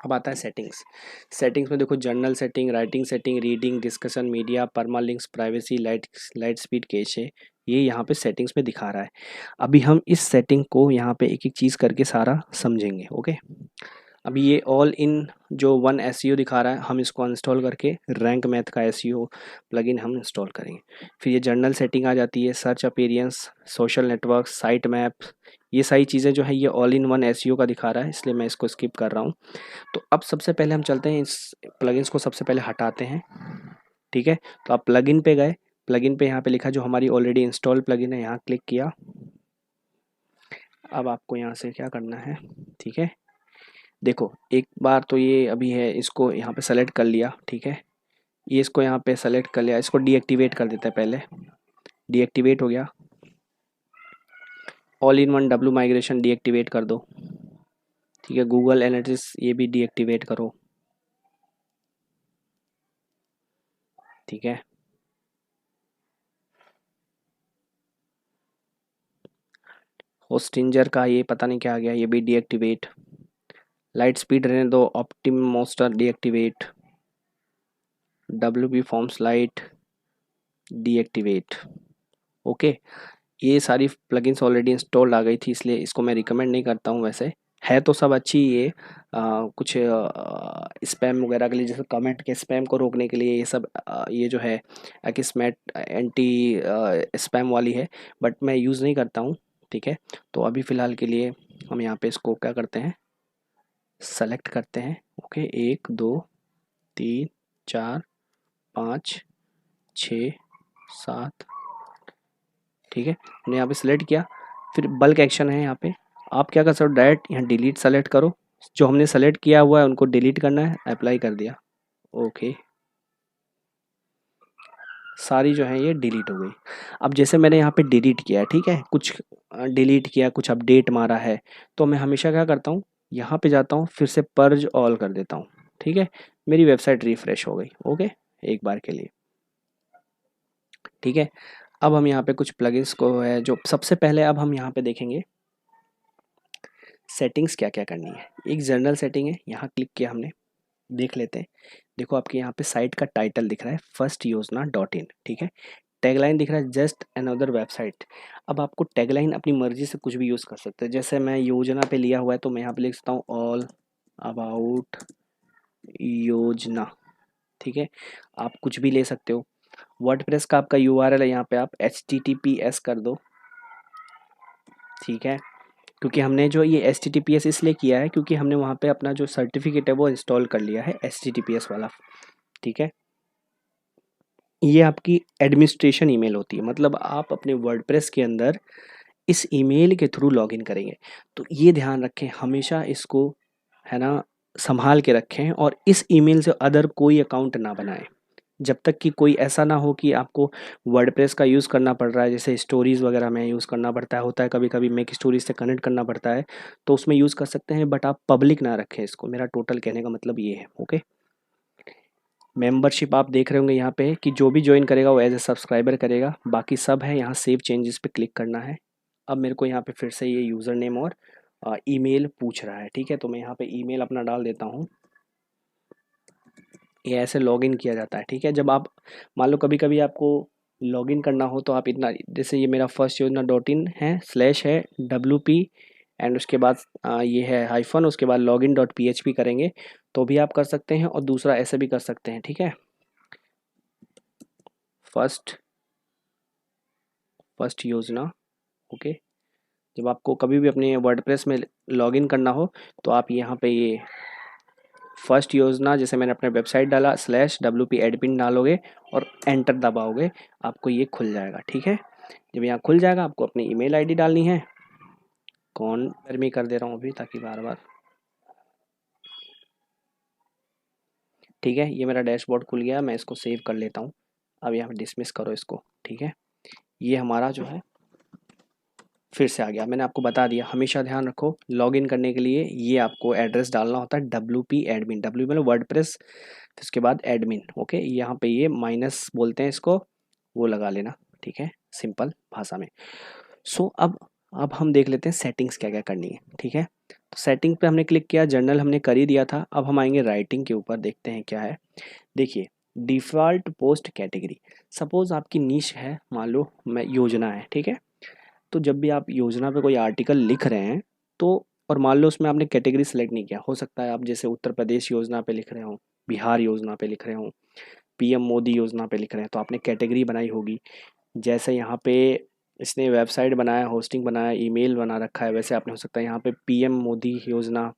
अब आता है सेटिंग्स। सेटिंग्स में देखो journal setting, writing setting, reading, discussion, media, permalinks, privacy, light speed, cache, ये यहाँ पे सेटिंग्स में दिखा रहा है। अभी हम इस सेटिंग को यहाँ पे एक एक चीज़ करके सारा समझेंगे। ओके, अभी ये ऑल इन जो वन एसईओ दिखा रहा है, हम इसको इंस्टॉल करके रैंक मैथ का एसईओ प्लगइन हम इंस्टॉल करेंगे। फिर ये जर्नल सेटिंग आ जाती है, search appearance, social network, site map, ये सारी चीज़ें जो है ये ऑल इन वन एसईओ का दिखा रहा है, इसलिए मैं इसको स्किप कर रहा हूँ। तो अब सबसे पहले हम चलते हैं, इस प्लगइन्स को सबसे पहले हटाते हैं। ठीक है, तो आप प्लगइन पे गए, प्लगइन पे यहाँ पे लिखा जो हमारी ऑलरेडी इंस्टॉल प्लगइन है, यहाँ क्लिक किया। अब आपको यहाँ से क्या करना है, ठीक है, देखो एक बार तो ये अभी है, इसको यहाँ पे सेलेक्ट कर लिया। ठीक है, ये इसको यहाँ पे सेलेक्ट कर लिया, इसको डीएक्टिवेट कर देते हैं पहले। डीएक्टिवेट हो गया, all in one W migration deactivate कर दो। ठीक है, गूगल एनालिटिक्स ये भी डीएक्टिवेट करो। ठीक है, होस्टिंजर का ये पता नहीं क्या आ गया, ये भी डीएक्टिवेट। लाइट स्पीड रहने दो, ऑप्टिम मोस्टर deactivate, WP forms lite deactivate. Okay, ये सारी प्लगइन्स ऑलरेडी इंस्टॉल्ड आ गई थी, इसलिए इसको मैं रिकमेंड नहीं करता हूँ। वैसे है तो सब अच्छी, ये कुछ स्पैम वगैरह के लिए, जैसे कमेंट के स्पैम को रोकने के लिए ये सब ये जो है एक्समैट एंटी स्पैम वाली है, बट मैं यूज़ नहीं करता हूँ। ठीक है, तो अभी फ़िलहाल के लिए हम यहाँ पे इसको क्या करते हैं, सेलेक्ट करते हैं। ओके, 1 2 3 4 5 6 7। ठीक है, हमने यहाँ पे सिलेक्ट किया। फिर बल्क एक्शन है, यहाँ पे आप क्या कर सकते हो, डायरेक्ट यहाँ डिलीट सेलेक्ट करो, जो हमने सेलेक्ट किया हुआ है उनको डिलीट करना है, अप्लाई कर दिया। ओके, सारी जो है ये डिलीट हो गई। अब जैसे मैंने यहाँ पे डिलीट किया है, ठीक है, कुछ डिलीट किया, कुछ अपडेट मारा है, तो मैं हमेशा क्या करता हूँ, यहाँ पे जाता हूँ, फिर से पर्ज ऑल कर देता हूँ। ठीक है, मेरी वेबसाइट रिफ्रेश हो गई। ओके, एक बार के लिए। ठीक है, अब हम यहाँ पे कुछ प्लगइन्स को है जो सबसे पहले अब हम यहाँ पे देखेंगे सेटिंग्स क्या क्या करनी है। एक जनरल सेटिंग है, यहाँ क्लिक किया हमने, देख लेते हैं। देखो आपके यहाँ पे साइट का टाइटल दिख रहा है फर्स्ट योजना .in। ठीक है, टैगलाइन दिख रहा है जस्ट अनदर वेबसाइट। अब आपको टैगलाइन अपनी मर्जी से कुछ भी यूज़ कर सकते हैं, जैसे मैं योजना पे लिया हुआ है तो मैं यहाँ पे लिख सकता हूँ ऑल अबाउट योजना। ठीक है, आप कुछ भी ले सकते हो। वर्डप्रेस का आपका URL है, यहाँ पे आप HTTPS कर दो। ठीक है, क्योंकि हमने जो ये HTTPS इसलिए किया है क्योंकि हमने वहाँ पे अपना जो सर्टिफिकेट है वो इंस्टॉल कर लिया है HTTPS वाला। ठीक है, ये आपकी एडमिनिस्ट्रेशन ईमेल होती है, मतलब आप अपने वर्डप्रेस के अंदर इस ईमेल के थ्रू लॉगिन करेंगे। तो ये ध्यान रखें हमेशा इसको, है ना, संभाल के रखें, और इस ईमेल से अदर कोई अकाउंट ना बनाएं जब तक कि कोई ऐसा ना हो कि आपको वर्डप्रेस का यूज़ करना पड़ रहा है, जैसे स्टोरीज़ वगैरह में यूज़ करना पड़ता है, होता है कभी कभी मेक स्टोरीज से कनेक्ट करना पड़ता है, तो उसमें यूज़ कर सकते हैं, बट आप पब्लिक ना रखें इसको। मेरा टोटल कहने का मतलब ये है। ओके, मेंबरशिप आप देख रहे होंगे यहाँ पे कि जो भी ज्वाइन करेगा वो एज ए सब्सक्राइबर करेगा, बाकी सब है। यहाँ सेव चेंजेस पे क्लिक करना है। अब मेरे को यहाँ पे फिर से ये यूज़र नेम और ईमेल पूछ रहा है। ठीक है, तो मैं यहाँ पे ईमेल अपना डाल देता हूँ। ये ऐसे लॉगिन किया जाता है। ठीक है, जब आप मान लो कभी कभी आपको लॉगिन करना हो तो आप इतना, जैसे ये मेरा फर्स्ट योजना .in है, स्लैश है WP, एंड उसके बाद ये है हाइफन, उसके बाद login.php करेंगे तो भी आप कर सकते हैं, और दूसरा ऐसे भी कर सकते हैं। ठीक है, फर्स्ट योजना। ओके, जब आपको कभी भी अपने वर्डप्रेस में लॉगिन करना हो तो आप यहाँ पे ये फर्स्ट योजना, जैसे मैंने अपने वेबसाइट डाला, स्लैश WP एडमिन डालोगे और एंटर दबाओगे, आपको ये खुल जाएगा। ठीक है, जब यहाँ खुल जाएगा आपको अपनी ईमेल आईडी डालनी है। कौन में कर दे रहा हूँ अभी ताकि बार बार। ठीक है, ये मेरा डैशबोर्ड खुल गया, मैं इसको सेव कर लेता हूँ। अब यहाँ डिसमिस करो इसको। ठीक है, ये हमारा जो है फिर से आ गया। मैंने आपको बता दिया, हमेशा ध्यान रखो लॉगिन करने के लिए ये आपको एड्रेस डालना होता है WP एडमिन, W मतलब वर्डप्रेस, उसके बाद एडमिन। ओके, यहाँ पे ये माइनस बोलते हैं इसको, वो लगा लेना। ठीक है, सिंपल भाषा में। सो अब अब हम देख लेते हैं सेटिंग्स क्या क्या करनी है। ठीक है, तो सेटिंग पे हमने क्लिक किया, जर्नल हमने कर ही दिया था। अब हम आएंगे राइटिंग के ऊपर, देखते हैं क्या है। देखिए, डिफ़ॉल्ट पोस्ट कैटेगरी। सपोज़ आपकी नीश है, मान लो मैं योजना है, ठीक है। तो जब भी आप योजना पे कोई आर्टिकल लिख रहे हैं, तो और मान लो उसमें आपने कैटेगरी सेलेक्ट नहीं किया, हो सकता है आप जैसे उत्तर प्रदेश योजना पे लिख रहे हो, बिहार योजना पे लिख रहे हो, पीएम मोदी योजना पे लिख रहे हैं, तो आपने कैटेगरी बनाई होगी। जैसे यहाँ पे इसने वेबसाइट बनाया, होस्टिंग बनाया, ईमेल बना रखा है, वैसे आपने हो सकता है यहाँ पे पीएम मोदी योजना,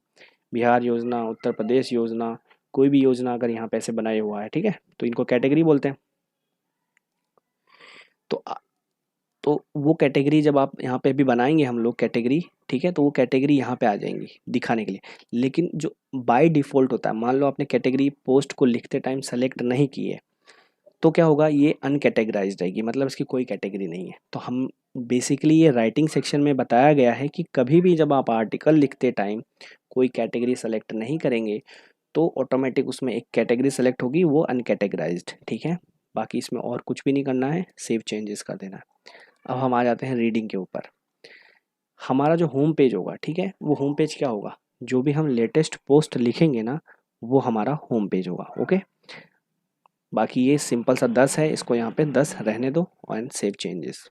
बिहार योजना, उत्तर प्रदेश योजना, कोई भी योजना अगर यहाँ पे ऐसे बनाए हुआ है, ठीक है, तो इनको कैटेगरी बोलते हैं। तो तो वो कैटेगरी जब आप यहाँ पे भी बनाएंगे हम लोग कैटेगरी, ठीक है, तो वो कैटेगरी यहाँ पे आ जाएंगी दिखाने के लिए। लेकिन जो बाय डिफ़ॉल्ट होता है, मान लो आपने कैटेगरी पोस्ट को लिखते टाइम सेलेक्ट नहीं की है, तो क्या होगा, ये अनकैटेगराइज्ड रहेगी, मतलब इसकी कोई कैटेगरी नहीं है। तो हम बेसिकली ये राइटिंग सेक्शन में बताया गया है कि कभी भी जब आप आर्टिकल लिखते टाइम कोई कैटेगरी सेलेक्ट नहीं करेंगे, तो ऑटोमेटिक उसमें एक कैटेगरी सेलेक्ट होगी, वो अनकैटेगराइज्ड। ठीक है, बाकी इसमें और कुछ भी नहीं करना है, सेव चेंजेस कर देना है। अब हम आ जाते हैं रीडिंग के ऊपर। हमारा जो होम पेज होगा, ठीक है, वो होम पेज क्या होगा, जो भी हम लेटेस्ट पोस्ट लिखेंगे ना, वो हमारा होम पेज होगा। ओके, बाकी ये सिंपल सा 10 है, इसको यहाँ पे 10 रहने दो एंड सेव चेंजेस।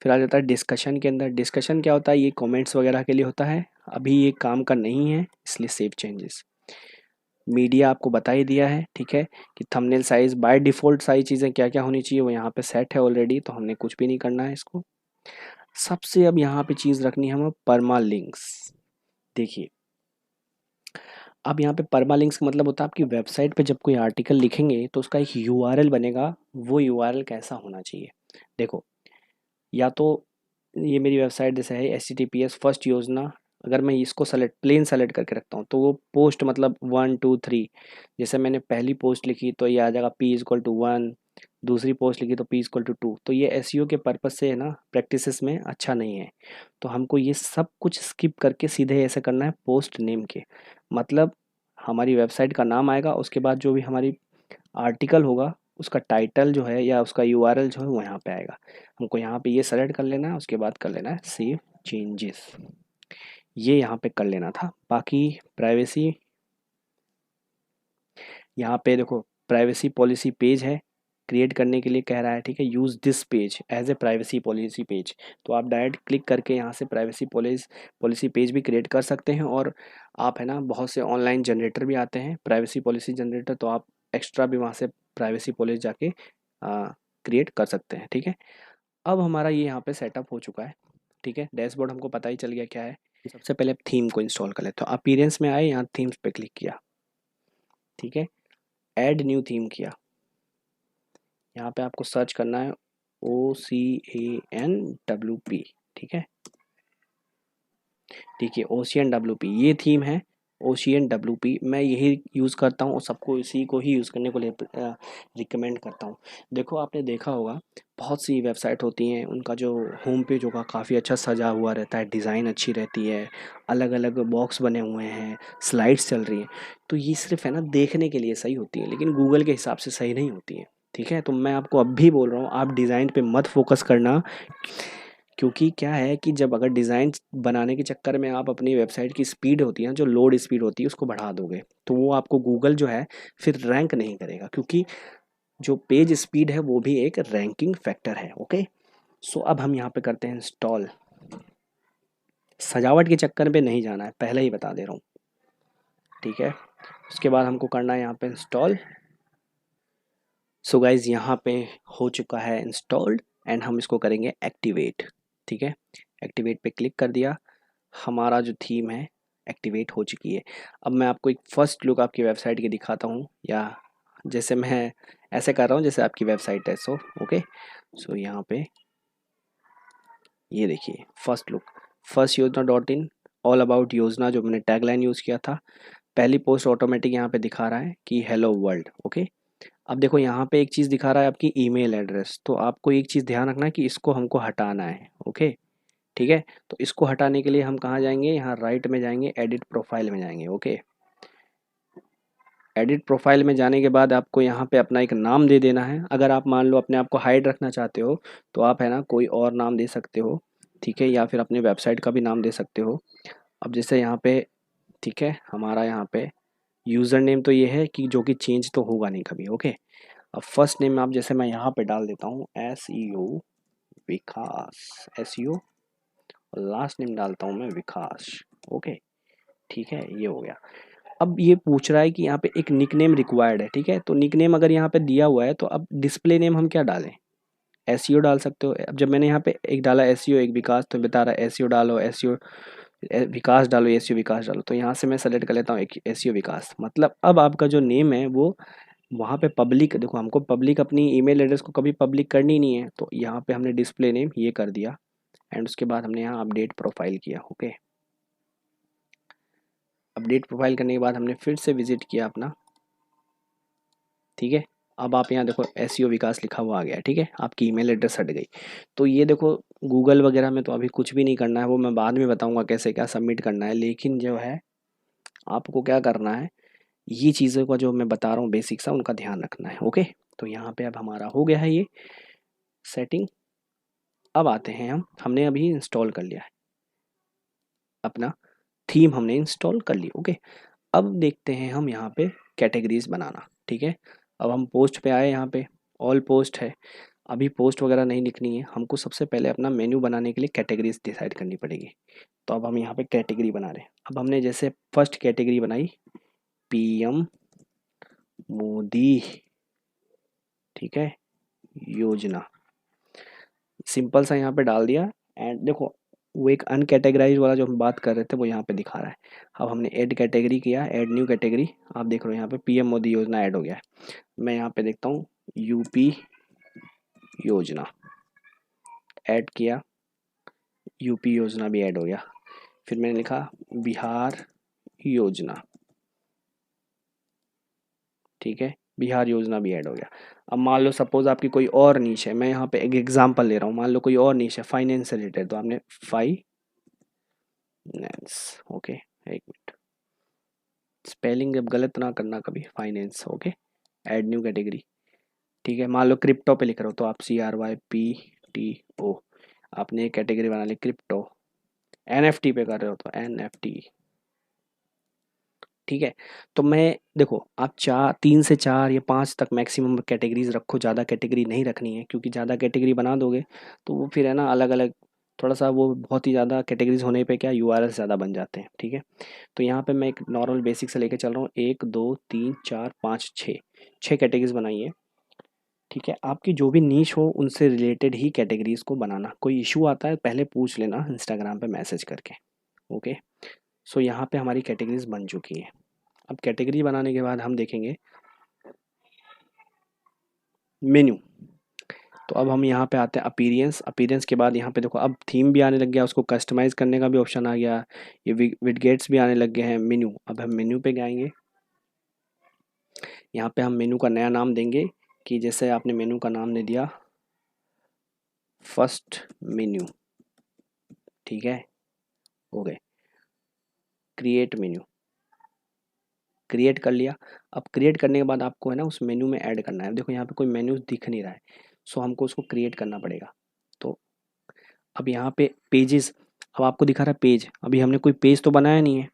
फिर आ जाता है डिस्कशन के अंदर। डिस्कशन क्या होता है, ये कमेंट्स वगैरह के लिए होता है, अभी ये काम का नहीं है, इसलिए सेव चेंजेस। मीडिया आपको बता ही दिया है, ठीक है, कि थंबनेल साइज बाय डिफ़ॉल्ट सारी चीज़ें क्या क्या होनी चाहिए वो यहाँ पे सेट है ऑलरेडी, तो हमने कुछ भी नहीं करना है इसको। सबसे अब यहाँ पे चीज़ रखनी है हमें, परमा लिंक्स। देखिए, अब यहाँ पे परमा लिंक्स का मतलब होता है आपकी वेबसाइट पे जब कोई आर्टिकल लिखेंगे तो उसका एक यूआरएल बनेगा, वो यूआरएल कैसा होना चाहिए। देखो, या तो ये मेरी वेबसाइट जैसे है HTTPS फर्स्ट योजना, अगर मैं इसको सेलेक्ट प्लेन सेलेक्ट करके रखता हूँ, तो वो पोस्ट मतलब 1 2 3, जैसे मैंने पहली पोस्ट लिखी तो ये आ जाएगा P=1, दूसरी पोस्ट लिखी तो P=2। तो ये एसईओ के पर्पज़ से है ना, प्रैक्टिसेस में अच्छा नहीं है। तो हमको ये सब कुछ स्किप करके सीधे ऐसे करना है पोस्ट नेम के, मतलब हमारी वेबसाइट का नाम आएगा, उसके बाद जो भी हमारी आर्टिकल होगा उसका टाइटल जो है या उसका यूआरएल जो है वो यहाँ पे आएगा। हमको यहाँ पे ये सेलेक्ट कर लेना है, उसके बाद कर लेना है सेव चेंजेस, ये यहाँ पे कर लेना था। बाकी प्राइवेसी, यहाँ पे देखो प्राइवेसी पॉलिसी पेज है, क्रिएट करने के लिए कह रहा है, ठीक है, use this page as a privacy policy page. तो आप डायरेक्ट क्लिक करके यहाँ से प्राइवेसी पॉलिसी पेज भी क्रिएट कर सकते हैं। और आप है ना, बहुत से ऑनलाइन जनरेटर भी आते हैं प्राइवेसी पॉलिसी जनरेटर, तो आप एक्स्ट्रा भी वहाँ से प्राइवेसी पॉलिसी जाके क्रिएट कर सकते हैं। ठीक है, अब हमारा ये यहाँ पे सेटअप हो चुका है। ठीक है, डैशबोर्ड हमको पता ही चल गया क्या है। सबसे पहले थीम को इंस्टॉल कर लेते हो, अपीयरेंस में आए, यहाँ थीम्स पे क्लिक किया, ठीक है, ऐड न्यू थीम किया, यहाँ पे आपको सर्च करना है OCANWP, ठीक है, देखिए OCANWP ये थीम है। OCANWP मैं यही यूज़ करता हूँ और सबको इसी को ही यूज़ करने को रिकमेंड करता हूँ। देखो, आपने देखा होगा बहुत सी वेबसाइट होती हैं, उनका जो होम पेज होगा काफ़ी अच्छा सजा हुआ रहता है, डिज़ाइन अच्छी रहती है, अलग अलग बॉक्स बने हुए हैं, स्लाइड्स चल रही हैं, तो ये सिर्फ है ना देखने के लिए सही होती है, लेकिन गूगल के हिसाब से सही नहीं होती है। ठीक है, तो मैं आपको अब भी बोल रहा हूँ, आप डिज़ाइन पे मत फोकस करना, क्योंकि क्या है कि जब अगर डिज़ाइन बनाने के चक्कर में आप अपनी वेबसाइट की स्पीड होती है, जो लोड स्पीड होती है, उसको बढ़ा दोगे, तो वो आपको गूगल जो है फिर रैंक नहीं करेगा, क्योंकि जो पेज स्पीड है वो भी एक रैंकिंग फैक्टर है। ओके, सो अब हम यहाँ पे करते हैं इंस्टॉल। सजावट के चक्कर में नहीं जाना है, पहले ही बता दे रहा हूँ, ठीक है। उसके बाद हमको करना है यहाँ पे इंस्टॉल। सो गाइज यहाँ पे हो चुका है इंस्टॉल्ड, एंड हम इसको करेंगे एक्टिवेट। ठीक है, एक्टिवेट पे क्लिक कर दिया, हमारा जो थीम है एक्टिवेट हो चुकी है। अब मैं आपको एक फ़र्स्ट लुक आपकी वेबसाइट की दिखाता हूँ, या जैसे मैं ऐसे कर रहा हूँ जैसे आपकी वेबसाइट है। सो ओके, सो यहाँ पे ये देखिए फर्स्ट लुक, फर्स्ट योजना .in, ऑल अबाउट योजना, जो मैंने टैगलाइन यूज़ किया था। पहली पोस्ट ऑटोमेटिक यहाँ पे दिखा रहा है कि हेलो वर्ल्ड। ओके, अब देखो यहाँ पे एक चीज़ दिखा रहा है आपकी ईमेल एड्रेस, तो आपको एक चीज़ ध्यान रखना है कि इसको हमको हटाना है। ओके, ठीक है, तो इसको हटाने के लिए हम कहाँ जाएंगे, यहाँ राइट में जाएंगे, एडिट प्रोफाइल में जाएंगे। ओके, एडिट प्रोफाइल में जाने के बाद आपको यहाँ पे अपना एक नाम दे देना है। अगर आप मान लो अपने आप को हाइड रखना चाहते हो तो आप है ना कोई और नाम दे सकते हो, ठीक है, या फिर अपने वेबसाइट का भी नाम दे सकते हो। अब जैसे यहाँ पे, ठीक है, हमारा यहाँ पे यूज़र नेम तो ये है कि जो कि चेंज तो होगा नहीं कभी। ओके, अब फर्स्ट नेम आप जैसे मैं यहाँ पे डाल देता हूँ SEO विकास, SEO, और लास्ट नेम डालता हूँ मैं विकास। ओके, ठीक है, ये हो गया। अब ये पूछ रहा है कि यहाँ पे एक निक नेम रिक्वायर्ड है। ठीक है, तो निक नेम अगर यहाँ पे दिया हुआ है तो अब डिस्प्ले नेम हम क्या डालें? SEO डाल सकते हो। अब जब मैंने यहाँ पे एक डाला SEO एक विकास, तो बता रहा है SEO डालो, SEO विकास डालो, SEO विकास डालो। तो यहाँ से मैं सेलेक्ट कर लेता हूँ एक SEO विकास। मतलब अब आपका जो नेम है वो वहाँ पे पब्लिक, देखो हमको पब्लिक अपनी ईमेल एड्रेस को कभी पब्लिक करनी नहीं है, तो यहाँ पे हमने डिस्प्ले नेम ये कर दिया। एंड उसके बाद हमने यहाँ अपडेट प्रोफाइल किया। ओके, अपडेट प्रोफाइल करने के बाद हमने फिर से विजिट किया अपना। ठीक है, अब आप यहाँ देखो SEO विकास लिखा हुआ आ गया है। ठीक है, आपकी ईमेल एड्रेस हट गई। तो ये देखो गूगल वगैरह में तो अभी कुछ भी नहीं करना है, वो मैं बाद में बताऊंगा कैसे क्या सबमिट करना है। लेकिन जो है आपको क्या करना है, ये चीज़ों का जो मैं बता रहा हूँ बेसिक सा, उनका ध्यान रखना है। ओके, तो यहाँ पे अब हमारा हो गया है ये सेटिंग। अब आते हैं हमने अभी इंस्टॉल कर लिया है अपना थीम, हमने इंस्टॉल कर ली। ओके, अब देखते हैं हम यहाँ पे कैटेगरीज बनाना। ठीक है, अब हम पोस्ट पे आए, यहाँ पे ऑल पोस्ट है। अभी पोस्ट वगैरह नहीं लिखनी है हमको, सबसे पहले अपना मेन्यू बनाने के लिए कैटेगरीज डिसाइड करनी पड़ेगी। तो अब हम यहाँ पे कैटेगरी बना रहे हैं। अब हमने जैसे फर्स्ट कैटेगरी बनाई PM मोदी, ठीक है, योजना, सिंपल सा यहाँ पे डाल दिया। एंड देखो वो एक अनकैटेगराइज वाला जो हम बात कर रहे थे वो यहाँ पे दिखा रहा है। अब हमने ऐड कैटेगरी किया, ऐड न्यू कैटेगरी। आप देख रहे हो यहाँ पे PM मोदी योजना ऐड हो गया है। मैं यहाँ पे देखता हूँ UP योजना, ऐड किया, UP योजना भी ऐड हो गया। फिर मैंने लिखा बिहार योजना, ठीक है, बिहार योजना भी ऐड हो गया। अब मान लो सपोज आपकी कोई और नीच है, मैं यहाँ पे एक एग्जांपल ले रहा हूँ, मान लो कोई और नीच है फाइनेंस से रिलेटेड, तो आपने फाइनेंस, ओके, एक मिनट, स्पेलिंग जब गलत ना करना कभी, finance. Okay, add new category. ठीक है, मान लो क्रिप्टो पे लिख रहे हो तो आप CRYPTO, आपने एक कैटेगरी बना ली क्रिप्टो। NFT पे कर रहे हो तो NFT। ठीक है, तो मैं देखो आप 3 से 4 या 5 तक मैक्सिमम कैटेगरीज रखो, ज़्यादा कैटेगरी नहीं रखनी है, क्योंकि ज़्यादा कैटेगरी बना दोगे तो वो फिर है ना अलग अलग, थोड़ा सा वो बहुत ही ज़्यादा कैटेगरीज होने पे क्या URL ज़्यादा बन जाते हैं। ठीक है, तो यहाँ पे मैं एक नॉर्मल बेसिक से लेके चल रहा हूँ, 1 2 3 4 5 6 कैटेगरीज बनाई है। ठीक है, आपकी जो भी नीश हो उनसे रिलेटेड ही कैटेगरीज को बनाना। कोई इशू आता है पहले पूछ लेना इंस्टाग्राम पे मैसेज करके। ओके, सो यहाँ पे हमारी कैटेगरीज बन चुकी हैं। अब कैटेगरी बनाने के बाद हम देखेंगे मेन्यू। तो अब हम यहाँ पे आते हैं अपीरियंस। अपीरियंस के बाद यहाँ पे देखो अब थीम भी आने लग गया, उसको कस्टमाइज़ करने का भी ऑप्शन आ गया। ये विडगेट्स भी आने लग गए हैं। मेन्यू, अब हम मेन्यू पे जाएंगे। यहाँ पे हम मेन्यू का नया नाम देंगे कि जैसे आपने मेन्यू का नाम दे दिया फर्स्ट मेन्यू। ठीक है, हो गए, क्रिएट मेन्यू, क्रिएट कर लिया। अब क्रिएट करने के बाद आपको है ना उस मेन्यू में ऐड करना है। देखो यहाँ पे कोई मेन्यू दिख नहीं रहा है, सो हमको उसको क्रिएट करना पड़ेगा। तो अब यहाँ पे पेजेस, अब आपको दिखा रहा है पेज, अभी हमने कोई पेज तो बनाया नहीं है,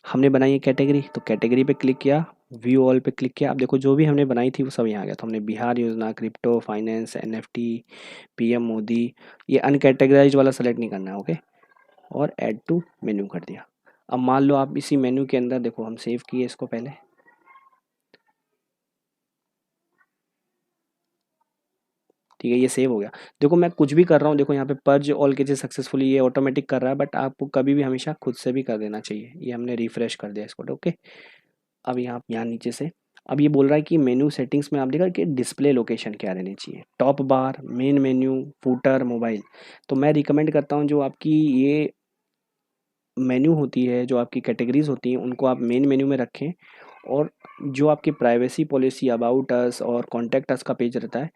हमने बनाई है कैटेगरी। तो कैटेगरी पे क्लिक किया, व्यू ऑल पे क्लिक किया। अब देखो जो भी हमने बनाई थी वो सब यहाँ आ गया। तो हमने बिहार योजना, crypto, finance, NFT, PM Modi, ये अनकैटेगराइज वाला सेलेक्ट नहीं करना है। ओके, और ऐड टू मेन्यू कर दिया। अब मान लो आप इसी मेन्यू के अंदर, देखो हम सेव किए इसको पहले, ठीक है, ये सेव हो गया। देखो मैं कुछ भी कर रहा हूँ, देखो यहाँ पे पर्ज ऑल केसेस सक्सेसफुली, ये ऑटोमेटिक कर रहा है, बट आपको कभी भी हमेशा खुद से भी कर देना चाहिए। ये हमने रिफ्रेश कर दिया इसको। ओके, अब यहाँ नीचे से अब ये बोल रहा है कि मेन्यू सेटिंग्स में आप देखा कि डिस्प्ले लोकेशन क्या रहनी चाहिए, टॉप बार, मेन मेन्यू, फूटर, मोबाइल। तो मैं रिकमेंड करता हूँ जो आपकी ये मेन्यू होती है, जो आपकी कैटेगरीज होती हैं, उनको आप मेन मेन्यू में रखें। और जो आपकी प्राइवेसी पॉलिसी, अबाउट अस और कॉन्टैक्ट अस का पेज रहता है,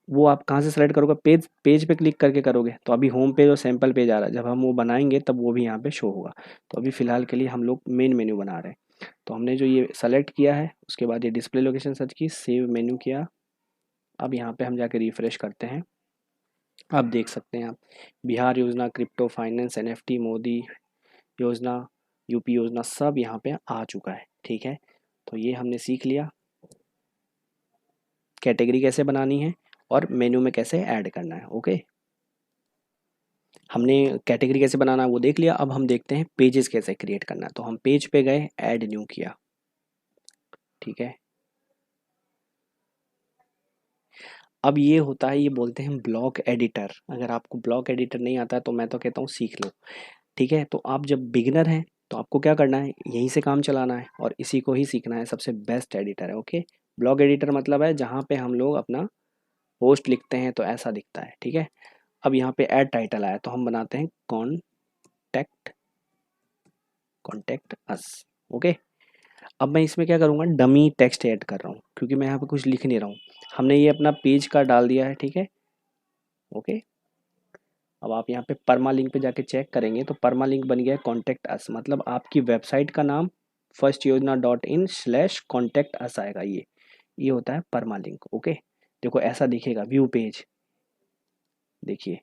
वो आप कहाँ से सेलेक्ट करोगे, पेज पेज पे क्लिक करके करोगे। तो अभी होम पेज और सैम्पल पेज आ रहा है, जब हम वो बनाएंगे तब वो भी यहाँ पे शो होगा। तो अभी फ़िलहाल के लिए हम लोग मेन मेन्यू बना रहे हैं। तो हमने जो ये सेलेक्ट किया है उसके बाद ये डिस्प्ले लोकेशन सर्च की, सेव मेन्यू किया। अब यहाँ पे हम जाके रिफ्रेश करते हैं। आप देख सकते हैं आप बिहार योजना, क्रिप्टो फाइनेंस, एनएफटी, मोदी योजना, यूपी योजना सब यहाँ पे आ चुका है। ठीक है, तो ये हमने सीख लिया कैटेगरी कैसे बनानी है और मेन्यू में कैसे ऐड करना है। ओके, हमने कैटेगरी कैसे बनाना है वो देख लिया। अब हम देखते हैं पेजेस कैसे क्रिएट करना है। तो हम पेज पे गए, ऐड न्यू किया। ठीक है, अब ये होता है, ये बोलते हैं ब्लॉग एडिटर। अगर आपको ब्लॉग एडिटर नहीं आता है तो मैं तो कहता हूँ सीख लो। ठीक है, तो आप जब बिगिनर हैं तो आपको क्या करना है, यहीं से काम चलाना है और इसी को ही सीखना है। सबसे बेस्ट एडिटर है। ओके, ब्लॉग एडिटर मतलब है जहाँ पे हम लोग अपना पोस्ट लिखते हैं तो ऐसा दिखता है। ठीक है, अब यहाँ पे ऐड टाइटल आया तो हम बनाते हैं कॉन्टेक्ट कॉन्टेक्ट अस। ओके, अब मैं इसमें क्या करूँगा, डमी टेक्स्ट ऐड कर रहा हूँ क्योंकि मैं यहाँ पे कुछ लिख नहीं रहा हूँ। हमने ये अपना पेज का डाल दिया है। ठीक है, ओके, अब आप यहाँ पे परमा लिंक पे जाके चेक करेंगे तो परमा लिंक बन गया है कॉन्टेक्ट अस, मतलब आपकी वेबसाइट का नाम फर्स्ट योजना .in/कॉन्टेक्ट अस आएगा। ये होता है परमा लिंक। ओके, देखो ऐसा दिखेगा व्यू पेज, देखिए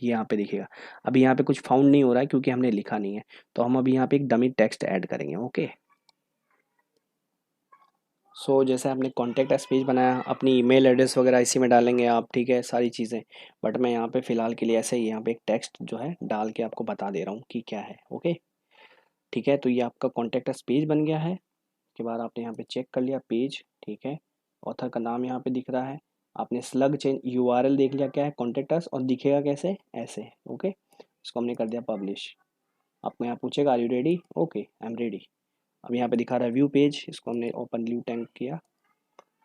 ये यहाँ पे दिखेगा। अभी यहाँ पे कुछ फाउंड नहीं हो रहा है क्योंकि हमने लिखा नहीं है, तो हम अभी यहाँ पे एक डमी टेक्स्ट ऐड करेंगे। ओके, सो जैसे आपने कॉन्टैक्ट अस पेज बनाया, अपनी ईमेल एड्रेस वगैरह इसी में डालेंगे आप। ठीक है, सारी चीज़ें, बट मैं यहाँ पे फ़िलहाल के लिए ऐसे ही यहाँ पे एक टेक्स्ट जो है डाल के आपको बता दे रहा हूँ कि क्या है। ओके, ठीक है, तो ये आपका कॉन्टैक्ट अस पेज बन गया है। उसके बाद आपने यहाँ पे चेक कर लिया पेज। ठीक है, ऑथर का नाम यहाँ पे दिख रहा है। आपने स्लग चेंज यूआरएल देख लिया क्या है कॉन्टैक्ट अस, और दिखेगा कैसे, ऐसे। ओके, इसको हमने कर दिया पब्लिश। आपको यहाँ पूछेगा are you ready, okay I am ready. अब यहाँ पे दिखा रहा है व्यू पेज, इसको हमने ओपन न्यू टैब किया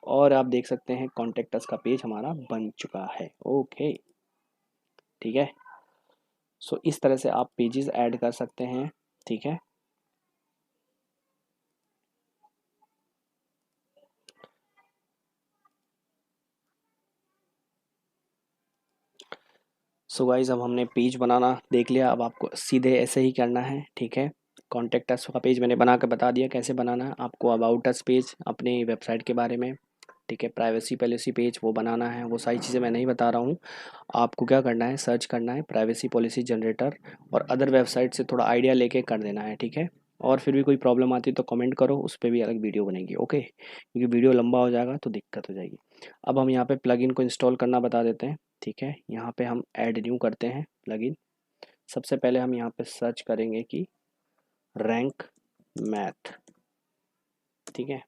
और आप देख सकते हैं कॉन्टेक्ट अस का पेज हमारा बन चुका है। ओके, ठीक है, सो इस तरह से आप पेजेस ऐड कर सकते हैं। ठीक है, सो गाइज अब हमने पेज बनाना देख लिया, अब आपको सीधे ऐसे ही करना है। ठीक है, कॉन्टेक्ट अस का पेज मैंने बना कर बता दिया कैसे बनाना है आपको। अबाउट अस पेज अपनी वेबसाइट के बारे में। ठीक है, प्राइवेसी पॉलिसी पेज वो बनाना है, वो सारी चीज़ें मैं नहीं बता रहा हूँ। आपको क्या करना है, सर्च करना है प्राइवेसी पॉलिसी जनरेटर और अदर वेबसाइट से थोड़ा आइडिया लेके कर देना है। ठीक है, और फिर भी कोई प्रॉब्लम आती है तो कमेंट करो, उस पर भी अलग वीडियो बनेगी। ओके, क्योंकि वीडियो लंबा हो जाएगा तो दिक्कत हो जाएगी। अब हम यहाँ पे प्लगइन को इंस्टॉल करना बता देते हैं। ठीक है, यहाँ पे हम ऐड न्यू करते हैं प्लगइन। सबसे पहले हम यहाँ पे सर्च करेंगे कि रैंक मैथ। ठीक है,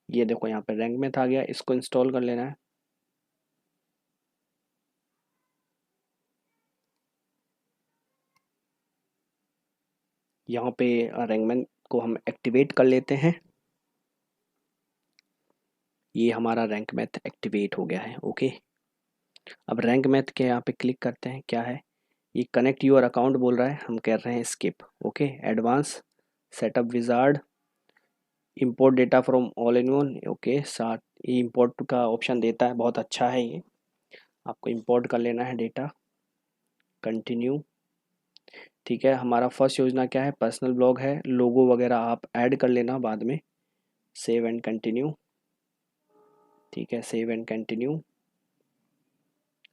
ये देखो यहाँ पे रैंक मैथ आ गया, इसको इंस्टॉल कर लेना है। यहाँ पे रैंक मैथ को हम एक्टिवेट कर लेते हैं। ये हमारा रैंक मैथ एक्टिवेट हो गया है। ओके, अब रैंक मैथ के यहाँ पे क्लिक करते हैं, क्या है ये, कनेक्ट यूर अकाउंट बोल रहा है, हम कर रहे हैं skip. Okay, advance setup wizard, import data from all in one. Okay, साथ ये इंपोर्ट का ऑप्शन देता है, बहुत अच्छा है ये। आपको इंपोर्ट कर लेना है डेटा, कंटिन्यू। ठीक है, हमारा फर्स्ट योजना क्या है, पर्सनल ब्लॉग है, लोगो वगैरह आप ऐड कर लेना बाद में। Save and continue. ठीक है, save and continue.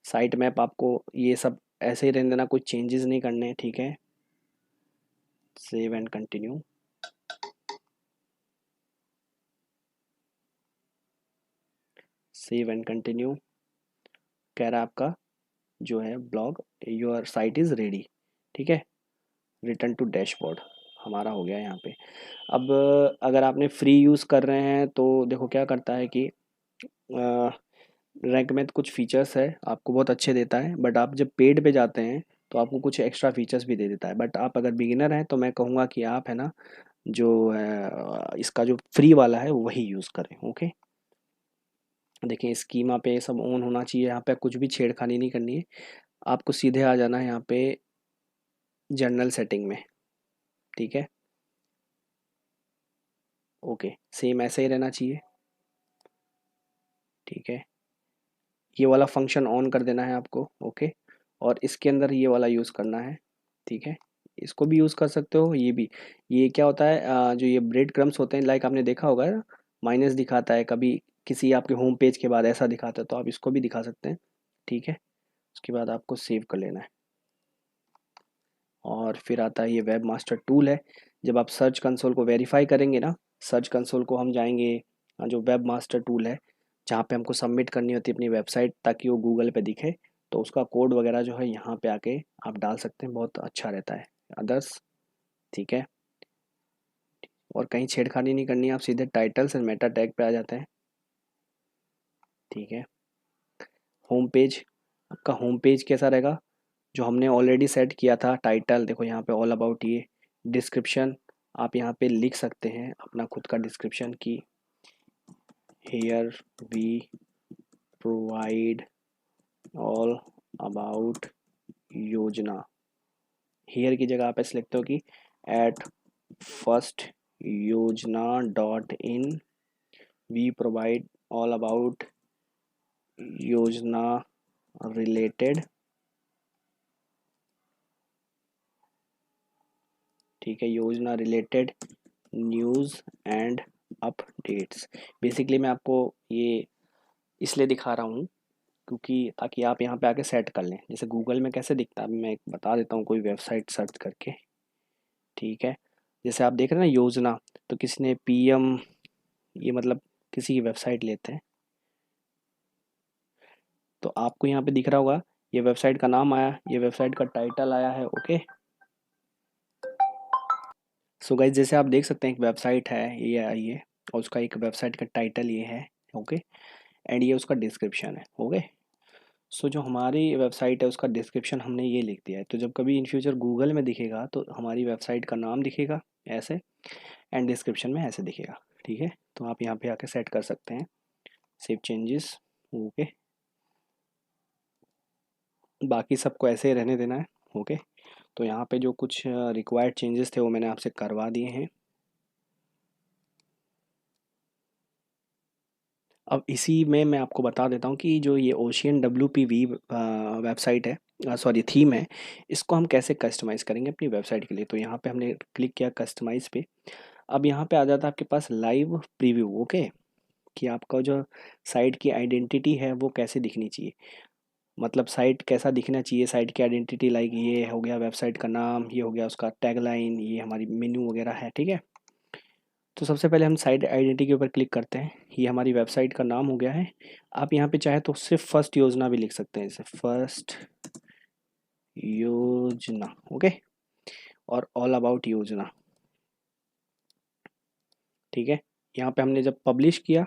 Site map आपको ये सब ऐसे ही रहने देना, कुछ चेंजेस नहीं करने हैं। ठीक है, save and continue. Save and continue कह रहा है आपका जो है blog, your site is ready. ठीक है, रिटर्न टू डैशबोर्ड हमारा हो गया यहाँ पे। अब अगर आपने फ्री यूज़ कर रहे हैं तो देखो क्या करता है कि रैंक में कुछ फीचर्स है आपको बहुत अच्छे देता है, बट आप जब पेड पे जाते हैं तो आपको कुछ एक्स्ट्रा फीचर्स भी दे देता है। बट आप अगर बिगिनर हैं तो मैं कहूँगा कि आप है ना जो है इसका जो फ्री वाला है वही यूज़ करें। ओके, देखिए स्कीमा पे सब ऑन होना चाहिए, यहाँ पे कुछ भी छेड़खानी नहीं करनी है, आपको सीधे आ जाना है यहाँ पे जनरल सेटिंग में। ठीक है, ओके, सेम ऐसे ही रहना चाहिए। ठीक है, ये वाला फंक्शन ऑन कर देना है आपको। ओके, और इसके अंदर ये वाला यूज़ करना है। ठीक है, इसको भी यूज़ कर सकते हो, ये भी। ये क्या होता है, जो ये ब्रेड क्रम्स होते हैं, लाइक आपने देखा होगा माइनस दिखाता है कभी किसी आपके होम पेज के बाद ऐसा दिखाता है, तो आप इसको भी दिखा सकते हैं। ठीक है। उसके बाद आपको सेव कर लेना है और फिर आता है ये वेब मास्टर टूल है। जब आप सर्च कंसोल को वेरीफाई करेंगे ना, सर्च कंसोल को हम जाएंगे, जो वेब मास्टर टूल है जहाँ पे हमको सबमिट करनी होती है अपनी वेबसाइट ताकि वो गूगल पे दिखे, तो उसका कोड वगैरह जो है यहाँ पे आके आप डाल सकते हैं, बहुत अच्छा रहता है। अदर्स, ठीक है। और कहीं छेड़खानी नहीं करनी है, आप सीधे टाइटल्स एंड मेटा टैग पे आ जाते हैं, ठीक है। होम पेज, आपका होम पेज कैसा रहेगा, जो हमने ऑलरेडी सेट किया था। टाइटल देखो यहाँ पे ऑल अबाउट ये, डिस्क्रिप्शन आप यहाँ पे लिख सकते हैं अपना खुद का डिस्क्रिप्शन की here we provide all about yojana. Here की जगह आप ऐसे लिखते हो कि at first yojana dot in we provide all about yojana related, ठीक है, yojana related news and updates. Basically मैं आपको ये इसलिए दिखा रहा हूँ क्योंकि ताकि आप यहाँ पे आके सेट कर लें, जैसे गूगल में कैसे दिखता है, मैं एक बता देता हूँ कोई वेबसाइट सर्च करके, ठीक है। जैसे आप देख रहे हैं ना योजना, तो किसी ने पीएम, ये मतलब किसी की वेबसाइट लेते हैं, तो आपको यहाँ पे दिख रहा होगा ये वेबसाइट का नाम आया, ये वेबसाइट का टाइटल आया है, ओके। सो गाइज जैसे आप देख सकते हैं एक वेबसाइट है ये आई है, और उसका एक वेबसाइट का टाइटल ये है, ओके। एंड ये उसका डिस्क्रिप्शन है, ओके। सो जो हमारी वेबसाइट है उसका डिस्क्रिप्शन हमने ये लिख दिया है, तो जब कभी इन फ्यूचर गूगल में दिखेगा तो हमारी वेबसाइट का नाम दिखेगा ऐसे, एंड डिस्क्रिप्शन में ऐसे दिखेगा, ठीक है। तो आप यहाँ पे आके सेट कर सकते हैं, सेव चेंजेस, ओके। बाकी सबको ऐसे ही रहने देना है, ओके। तो यहाँ पे जो कुछ रिक्वायर्ड चेंजेस थे वो मैंने आपसे करवा दिए हैं। अब इसी में मैं आपको बता देता हूँ कि जो ये ओशियन WPV वेबसाइट है, सॉरी थीम है, इसको हम कैसे कस्टमाइज़ करेंगे अपनी वेबसाइट के लिए। तो यहाँ पे हमने क्लिक किया कस्टमाइज़ पे। अब यहाँ पे आ जाता है आपके पास लाइव प्रीव्यू, ओके, कि आपका जो साइट की आइडेंटिटी है वो कैसे दिखनी चाहिए, मतलब साइट कैसा दिखना चाहिए, साइट की आइडेंटिटी, लाइक ये हो गया वेबसाइट का नाम, ये हो गया उसका टैगलाइन, ये हमारी मेन्यू वगैरह है, ठीक है। तो सबसे पहले हम साइट आइडेंटिटी के ऊपर क्लिक करते हैं, ये हमारी वेबसाइट का नाम हो गया है। आप यहाँ पे चाहे तो सिर्फ फर्स्ट योजना भी लिख सकते हैं, जैसे फर्स्ट योजना, ओके, और ऑल अबाउट योजना, ठीक है। यहाँ पे हमने जब पब्लिश किया,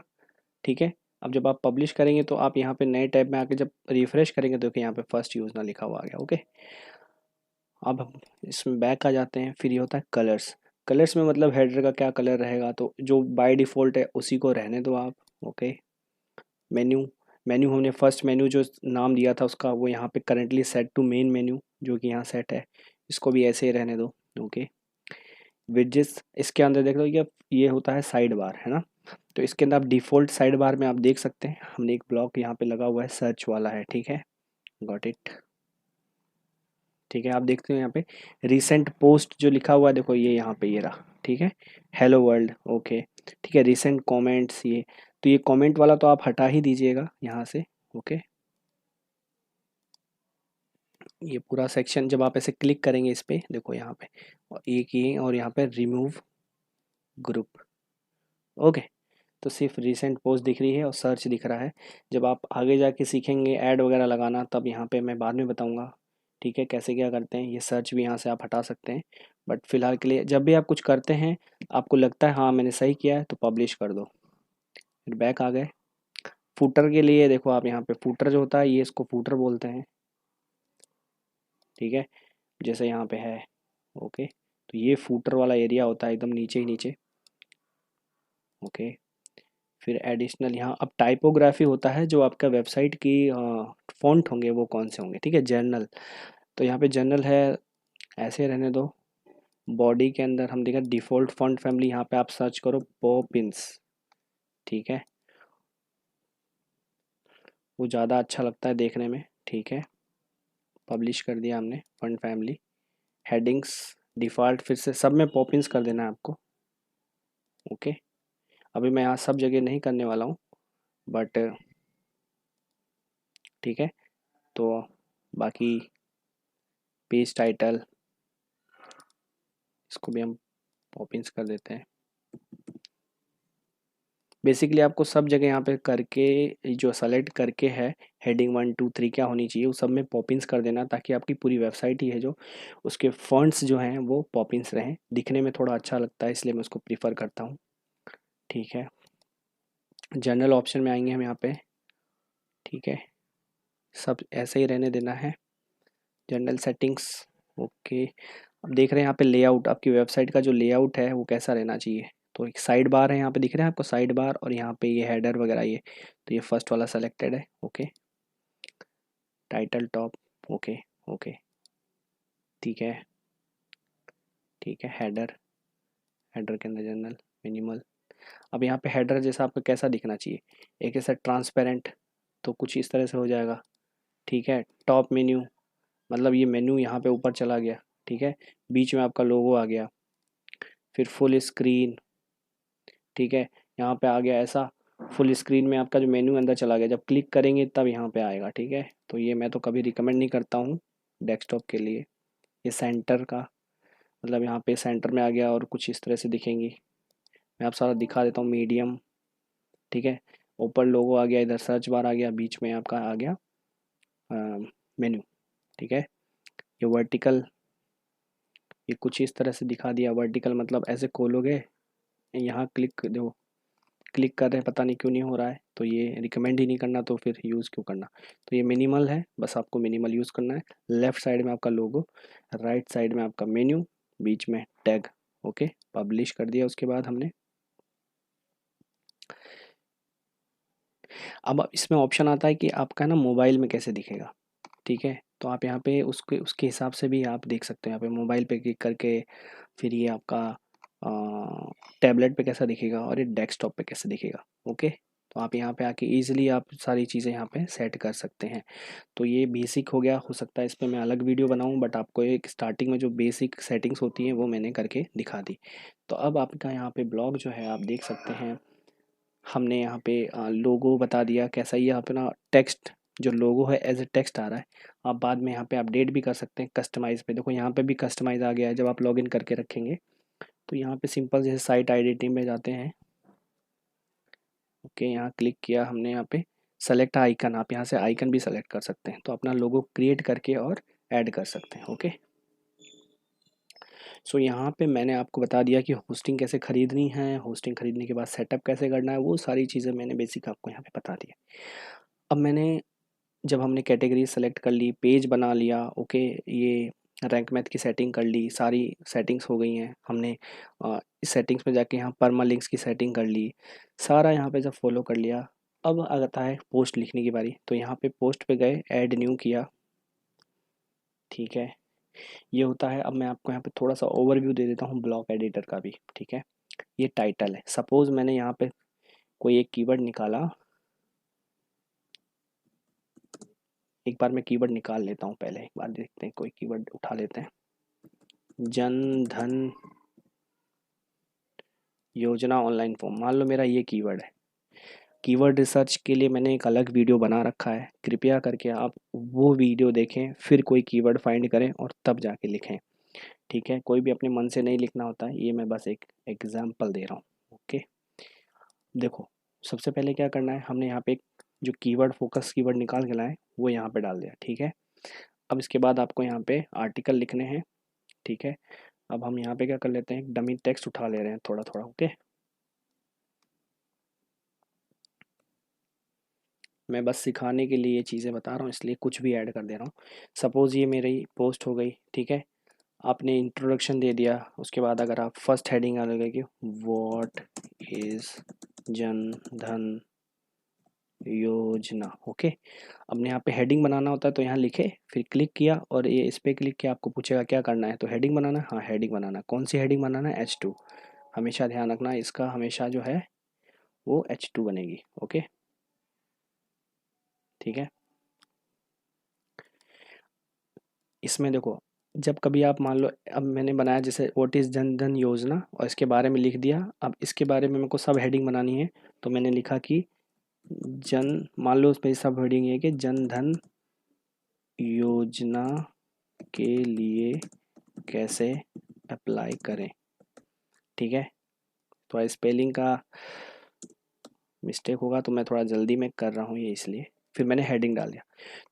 ठीक है। अब जब आप पब्लिश करेंगे तो आप यहाँ पे नए टैब में आके जब रिफ्रेश करेंगे तो देखिए यहाँ पे फर्स्ट योजना लिखा हुआ आ गया, ओके। अब हम इसमें बैक आ जाते हैं, फिर ये होता है कलर्स। कलर्स में मतलब हेडर का क्या कलर रहेगा, तो जो बाय डिफ़ॉल्ट है उसी को रहने दो आप, ओके। मेन्यू, मेन्यू हमने फर्स्ट मेन्यू जो नाम दिया था उसका वो यहाँ पे currently set to main menu, जो कि यहाँ सेट है, इसको भी ऐसे ही रहने दो, ओके। विडजेट्स, इसके अंदर देख लो ये होता है साइड बार, है ना। तो इसके अंदर आप डिफ़ॉल्ट साइड बार में आप देख सकते हैं हमने एक ब्लॉक यहाँ पे लगा हुआ है, सर्च वाला है, ठीक है, गॉट इट, ठीक है। आप देखते हो यहाँ पे रिसेंट पोस्ट जो लिखा हुआ है, देखो ये यहाँ पे ये रहा, ठीक है, हेलो वर्ल्ड, ओके, ठीक है। रिसेंट कमेंट्स, ये तो ये कमेंट वाला तो आप हटा ही दीजिएगा यहाँ से, ओके। ये पूरा सेक्शन जब आप ऐसे क्लिक करेंगे इस पे, देखो यहाँ पे, और एक ये, और यहाँ पे रिमूव ग्रुप, ओके। तो सिर्फ रिसेंट पोस्ट दिख रही है और सर्च दिख रहा है। जब आप आगे जाके सीखेंगे ऐड वगैरह लगाना तब यहाँ पे मैं बाद में बताऊँगा, ठीक है, कैसे क्या करते हैं। ये सर्च भी यहाँ से आप हटा सकते हैं, बट फिलहाल के लिए जब भी आप कुछ करते हैं आपको लगता है हाँ मैंने सही किया है तो पब्लिश कर दो। फिर बैक आ गए। फूटर के लिए देखो आप यहाँ पे फूटर जो होता है ये इसको फूटर बोलते हैं, ठीक है, जैसे यहाँ पे है, ओके। तो ये फूटर वाला एरिया होता है एकदम नीचे ही नीचे, ओके। फिर एडिशनल यहाँ अब टाइपोग्राफी होता है, जो आपका वेबसाइट की फ़ॉन्ट होंगे वो कौन से होंगे, ठीक है। जर्नल, तो यहाँ पे जर्नल है, ऐसे रहने दो। बॉडी के अंदर हम देखा डिफ़ॉल्ट फ़ॉन्ट फैमिली, यहाँ पे आप सर्च करो पॉपिंस, ठीक है, वो ज़्यादा अच्छा लगता है देखने में, ठीक है। पब्लिश कर दिया हमने फ़ॉन्ट फैमिली। हेडिंग्स डिफ़ॉल्ट फिर से सब में पॉपिंस कर देना है आपको, ओके। अभी मैं यहाँ सब जगह नहीं करने वाला हूँ, बट ठीक है। तो बाकी पेज टाइटल इसको भी हम पॉपिंस कर देते हैं। बेसिकली आपको सब जगह यहाँ पे करके जो सेलेक्ट करके है हेडिंग 1 2 3 क्या होनी चाहिए उस सब में पॉपिंस कर देना, ताकि आपकी पूरी वेबसाइट ही है जो उसके फॉन्ट्स जो हैं वो पॉपिंस रहें, दिखने में थोड़ा अच्छा लगता है, इसलिए मैं उसको प्रीफर करता हूँ। ठीक है, जनरल ऑप्शन में आएंगे हम यहाँ पे। ठीक है, सब ऐसे ही रहने देना है, जनरल सेटिंग्स। ओके, अब देख रहे हैं यहाँ पे लेआउट, आपकी वेबसाइट का जो लेआउट है वो कैसा रहना चाहिए। तो एक साइड बार है यहाँ पे, दिख रहा है आपको साइड बार, और यहाँ पे ये हेडर वगैरह ये, तो ये फर्स्ट वाला सेलेक्टेड है। Okay, title top, okay okay, ठीक है ठीक है। हेडर, हेडर के अंदर जनरल, मिनिमल। अब यहाँ पे हेडर जैसा आपको कैसा दिखना चाहिए, एक ऐसा ट्रांसपेरेंट, तो कुछ इस तरह से हो जाएगा। ठीक है, टॉप मेन्यू, मतलब ये मेन्यू यहाँ पे ऊपर चला गया। ठीक है, बीच में आपका लोगो आ गया, फिर फुल स्क्रीन। ठीक है, यहाँ पे आ गया ऐसा, फुल स्क्रीन में आपका जो मेन्यू अंदर चला गया, जब क्लिक करेंगे तब यहाँ पे आएगा। ठीक है, तो ये मैं तो कभी रिकमेंड नहीं करता हूँ डेस्कटॉप के लिए। ये सेंटर का, मतलब यहाँ पे सेंटर में आ गया और कुछ इस तरह से दिखेंगी। मैं आप सारा दिखा देता हूँ, मीडियम। ठीक है, ऊपर लोगो आ गया, इधर सर्च बार आ गया, बीच में आपका आ गया मेन्यू। ठीक है, ये वर्टिकल, ये कुछ इस तरह से दिखा दिया। वर्टिकल मतलब ऐसे खोलोगे, यहाँ क्लिक दो, क्लिक कर रहे हैं पता नहीं क्यों नहीं हो रहा है, तो ये रिकमेंड ही नहीं करना, तो फिर यूज़ क्यों करना। तो ये मिनिमल है, बस आपको मिनिमल यूज़ करना है। लेफ़्ट साइड में आपका लोगो, राइट साइड में आपका मेन्यू, बीच में टैग। ओके, पब्लिश कर दिया उसके बाद हमने। अब इसमें ऑप्शन आता है कि आपका ना मोबाइल में कैसे दिखेगा। ठीक है, तो आप यहाँ पे उसके उसके हिसाब से भी आप देख सकते हैं। यहाँ पे मोबाइल पे क्लिक करके फिर ये आपका टैबलेट पे कैसा दिखेगा और ये डेस्कटॉप पे कैसे दिखेगा। ओके, तो आप यहाँ पे आके इजीली आप सारी चीज़ें यहाँ पे सेट कर सकते हैं। तो ये बेसिक हो गया, हो सकता है इस पे मैं अलग वीडियो बनाऊँ, बट आपको एक स्टार्टिंग में जो बेसिक सेटिंग्स होती हैं वो मैंने करके दिखा दी। तो अब आपका यहाँ पे ब्लॉग जो है आप देख सकते हैं, हमने यहाँ पे लोगो बता दिया कैसा, ये यहाँ पे ना टेक्स्ट जो लोगो है एज ए टेक्स्ट आ रहा है। आप बाद में यहाँ पे अपडेट भी कर सकते हैं कस्टमाइज़ पे। देखो यहाँ पे भी कस्टमाइज़ आ गया है, जब आप लॉगिन करके रखेंगे तो यहाँ पे सिंपल जैसे साइट एडिटिंग में जाते हैं। ओके, यहाँ क्लिक किया हमने, यहाँ पे सेलेक्ट आइकन, आप यहाँ से आइकन भी सेलेक्ट कर सकते हैं, तो अपना लोगो क्रिएट करके और ऐड कर सकते हैं। ओके, सो यहाँ पे मैंने आपको बता दिया कि होस्टिंग कैसे ख़रीदनी है, होस्टिंग ख़रीदने के बाद सेटअप कैसे करना है, वो सारी चीज़ें मैंने बेसिक आपको यहाँ पे बता दी। अब मैंने, जब हमने कैटेगरी सेलेक्ट कर ली, पेज बना लिया, ओके, ये रैंक मैथ की सेटिंग कर ली, सारी सेटिंग्स हो गई हैं हमने। इस सेटिंग्स में जाके यहाँ परमालिंक्स की सेटिंग कर ली, सारा यहाँ पे जब फॉलो कर लिया, अब आता है पोस्ट लिखने की बारी। तो यहाँ पे पोस्ट पे गए, ऐड न्यू किया। ठीक है, ये होता है। अब मैं आपको यहाँ पे थोड़ा सा ओवरव्यू दे देता हूँ ब्लॉग एडिटर का भी। ठीक है, ये टाइटल है, सपोज़ मैंने यहाँ पे कोई एक कीवर्ड निकाला, एक बार मैं कीवर्ड निकाल लेता हूँ, पहले एक बार देखते हैं, कोई कीवर्ड उठा लेते हैं, जन धन योजना ऑनलाइन फॉर्म, मान लो मेरा ये कीवर्ड है। कीवर्ड रिसर्च के लिए मैंने एक अलग वीडियो बना रखा है, कृपया करके आप वो वीडियो देखें, फिर कोई कीवर्ड फाइंड करें और तब जाके लिखें। ठीक है, कोई भी अपने मन से नहीं लिखना होता है, ये मैं बस एक एग्जाम्पल दे रहा हूँ। ओके, देखो, सबसे पहले क्या करना है, हमने यहाँ पे एक जो कीवर्ड फोकस कीवर्ड निकाल के लाए वो यहाँ पे डाल दिया। ठीक है, अब इसके बाद आपको यहाँ पे आर्टिकल लिखने हैं। ठीक है, अब हम यहाँ पे क्या कर लेते हैं, एक डमी टेक्स्ट उठा ले रहे हैं थोड़ा थोड़ा। ओके, मैं बस सिखाने के लिए ये चीज़ें बता रहा हूँ, इसलिए कुछ भी ऐड कर दे रहा हूँ। सपोज़ ये मेरी पोस्ट हो गई। ठीक है, आपने इंट्रोडक्शन दे दिया, उसके बाद अगर आप फर्स्ट हेडिंग आ लगे कि व्हाट इज़ जन धन योजना। ओके, अब यहाँ पे हेडिंग बनाना होता है, तो यहाँ लिखे, फिर क्लिक किया और ये इस पर क्लिक किया, आपको पूछेगा क्या करना है, तो हेडिंग बनाना है। हाँ, हेडिंग बनाना, कौन सी हेडिंग बनाना है, H2। हमेशा ध्यान रखना, इसका हमेशा जो है वो H2 बनेगी। ओके, ठीक है, इसमें देखो, जब कभी आप मान लो, अब मैंने बनाया जैसे व्हाट इज़ जन धन योजना और इसके बारे में लिख दिया, अब इसके बारे में मेरे को सब हेडिंग बनानी है, तो मैंने लिखा कि जन, मान लो उस पर सब हेडिंग है कि जन धन योजना के लिए कैसे अप्लाई करें। ठीक है, थोड़ा स्पेलिंग का मिस्टेक होगा तो मैं थोड़ा जल्दी में कर रहा हूँ ये इसलिए। फिर मैंने हेडिंग डाल दिया।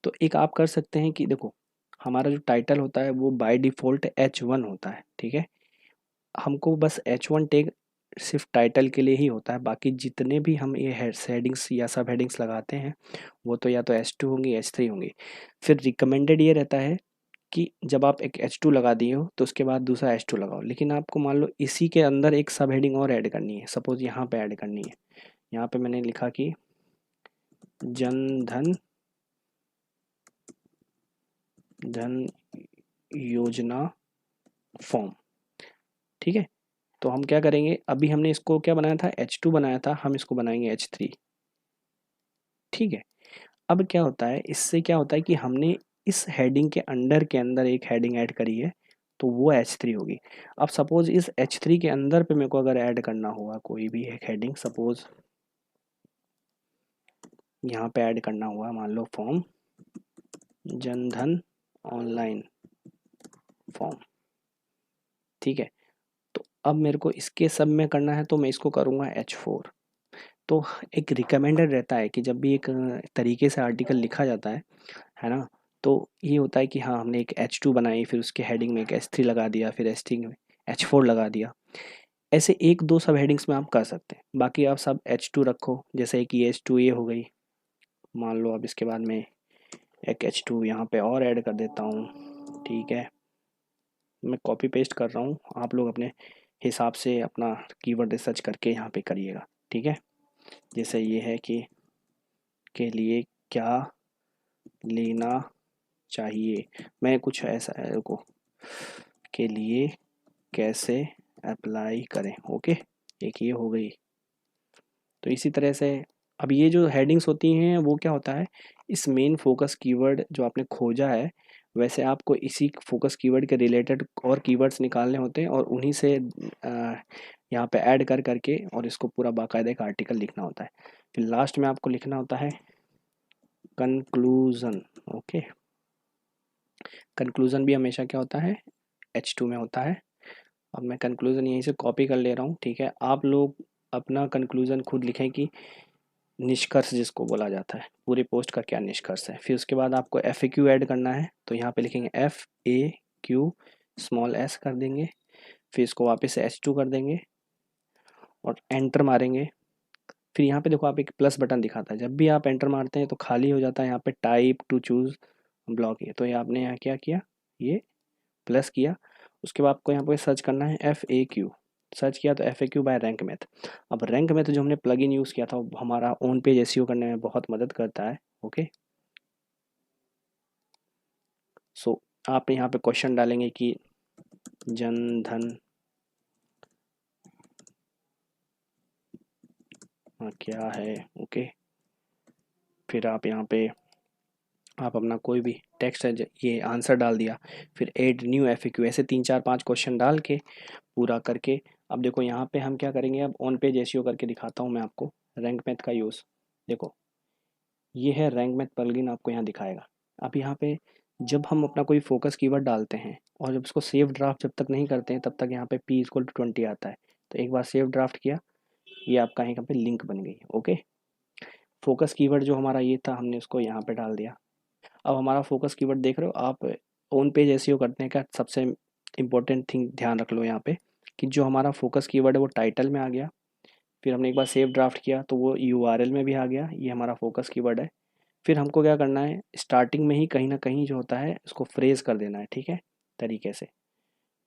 तो एक आप कर सकते हैं कि देखो हमारा जो टाइटल होता है वो बाय डिफ़ॉल्ट H1 होता है। ठीक है, हमको बस H1 टैग सिर्फ टाइटल के लिए ही होता है, बाकी जितने भी हम ये हेडिंग्स या सब हेडिंग्स लगाते हैं वो तो या तो H2 होंगी H3 होंगी। फिर रिकमेंडेड ये रहता है कि जब आप एक H2 लगा दिए हो तो उसके बाद दूसरा H2 लगाओ, लेकिन आपको मान लो इसी के अंदर एक सब हेडिंग और ऐड करनी है। सपोज यहाँ पे ऐड करनी है, यहाँ पे मैंने लिखा कि जन धन योजना फॉर्म। ठीक है, तो हम क्या करेंगे, अभी हमने इसको क्या बनाया था, H2 बनाया था, हम इसको बनाएंगे H3। ठीक है, अब क्या होता है, इससे क्या होता है कि हमने इस हेडिंग के अंडर के अंदर एक हेडिंग ऐड करी है तो वो H3 होगी। अब सपोज इस H3 के अंदर पे मेरे को अगर ऐड करना होगा कोई भी एक हेडिंग, सपोज यहाँ पे ऐड करना हुआ, मान लो फॉर्म जनधन ऑनलाइन फॉर्म। ठीक है, तो अब मेरे को इसके सब में करना है तो मैं इसको करूँगा H4। तो एक रिकमेंडेड रहता है कि जब भी एक तरीके से आर्टिकल लिखा जाता है ना, तो ये होता है कि हाँ हमने एक H2 बनाई, फिर उसके हेडिंग में एक H3 लगा दिया, फिर H3 में H4 लगा दिया। ऐसे एक दो सब हेडिंग्स में आप कर सकते हैं, बाकी आप सब H2 रखो। जैसे कि H2 ये हो गई, मान लो अब इसके बाद में एक H2 यहाँ पे और ऐड कर देता हूँ। ठीक है, मैं कॉपी पेस्ट कर रहा हूँ, आप लोग अपने हिसाब से अपना कीवर्ड रिसर्च करके यहाँ पे करिएगा। ठीक है, जैसे ये है कि के लिए क्या लेना चाहिए, मैं कुछ ऐसा है रुको, के लिए कैसे अप्लाई करें। ओके, एक ये हो गई। तो इसी तरह से अब ये जो हेडिंग्स होती हैं वो क्या होता है, इस मेन फोकस कीवर्ड जो आपने खोजा है, वैसे आपको इसी फोकस कीवर्ड के रिलेटेड और कीवर्ड्स निकालने होते हैं और उन्हीं से यहाँ पे ऐड कर करके और इसको पूरा बाकायदा एक आर्टिकल लिखना होता है। फिर लास्ट में आपको लिखना होता है कंक्लूज़न। ओके, कंक्लूज़न भी हमेशा क्या होता है, H2 में होता है। अब मैं कंक्लूज़न यहीं से कॉपी कर ले रहा हूँ। ठीक है, आप लोग अपना कंक्लूज़न खुद लिखें कि निष्कर्ष जिसको बोला जाता है, पूरे पोस्ट का क्या निष्कर्ष है। फिर उसके बाद आपको FAQ ऐड करना है, तो यहाँ पे लिखेंगे FAQ स्मॉल s कर देंगे, फिर इसको वापस से H2 कर देंगे और एंटर मारेंगे। फिर यहाँ पे देखो आप एक प्लस बटन दिखाता है, जब भी आप एंटर मारते हैं तो खाली हो जाता है यहाँ पे टाइप टू चूज़ ब्लॉक। ये तो ये आपने यहाँ क्या किया, ये प्लस किया। उसके बाद आपको यहाँ पे सर्च करना है FAQ, सर्च किया तो FAQ बाय रैंक मैथ। अब रैंक मैथ जो हमने प्लगइन यूज़ किया था वो हमारा ऑन पेज एसईओ करने में बहुत मदद करता है। ओके, सो आप यहाँ पे क्वेश्चन डालेंगे कि जनधन क्या है। ओके, फिर आप यहाँ पे आप अपना कोई भी टेक्स्ट है ये आंसर डाल दिया, फिर ऐड न्यू FAQ, ऐसे 3 4 5 क्वेश्चन डाल के पूरा करके। अब देखो यहाँ पे हम क्या करेंगे, अब ऑन पेज एसईओ करके दिखाता हूँ मैं आपको रैंक मैथ का यूज़। देखो ये है रैंक मैथ प्लगइन, आपको यहाँ दिखाएगा। अब यहाँ पे जब हम अपना कोई फोकस कीवर्ड डालते हैं और जब उसको सेव ड्राफ्ट जब तक नहीं करते हैं तब तक यहाँ पे P=20 आता है। तो एक बार सेव ड्राफ्ट किया, ये आपका यहाँ पे लिंक बन गई। ओके, फोकस कीवर्ड जो हमारा ये था हमने उसको यहाँ पे डाल दिया। अब हमारा फोकस कीवर्ड देख रहे हो आप, ऑन पेज एसईओ करने का सबसे इम्पोर्टेंट थिंग ध्यान रख लो यहाँ पे कि जो हमारा फोकस कीवर्ड है वो टाइटल में आ गया। फिर हमने एक बार सेव ड्राफ्ट किया तो वो URL में भी आ गया, ये हमारा फोकस कीवर्ड है। फिर हमको क्या करना है, स्टार्टिंग में ही कहीं ना कहीं जो होता है उसको फ्रेज कर देना है। ठीक है, तरीके से।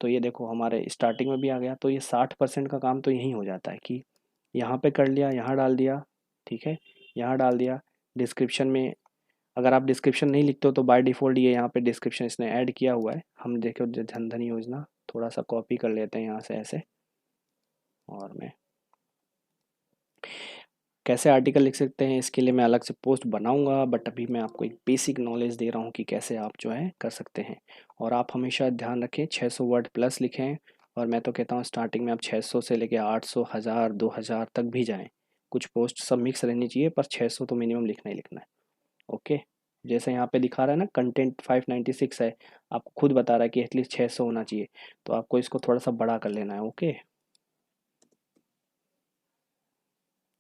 तो ये देखो हमारे स्टार्टिंग में भी आ गया, तो ये 60% का काम तो यही हो जाता है कि यहाँ पे कर लिया, यहाँ डाल दिया। ठीक है, यहाँ डाल दिया। डिस्क्रिप्शन में अगर आप डिस्क्रिप्शन नहीं लिखते हो तो बाय डिफ़ॉल्ट ये यहाँ पे डिस्क्रिप्शन इसने ऐड किया हुआ है। हम देखो जन धन योजना थोड़ा सा कॉपी कर लेते हैं यहाँ से ऐसे, और मैं कैसे आर्टिकल लिख सकते हैं इसके लिए मैं अलग से पोस्ट बनाऊंगा, बट अभी मैं आपको एक बेसिक नॉलेज दे रहा हूँ कि कैसे आप जो है कर सकते हैं। और आप हमेशा ध्यान रखें 600 वर्ड प्लस लिखें, और मैं तो कहता हूँ स्टार्टिंग में आप 600 से लेके 800 1000 2000 तक भी जाएं। कुछ पोस्ट सब मिक्स रहनी चाहिए पर 600 तो मिनिमम लिखना ही लिखना है। ओके। जैसे यहाँ पे दिखा रहा है ना कंटेंट 596 है, आपको खुद बता रहा है कि एटलीस्ट 600 होना चाहिए, तो आपको इसको थोड़ा सा बड़ा कर लेना है। ओके,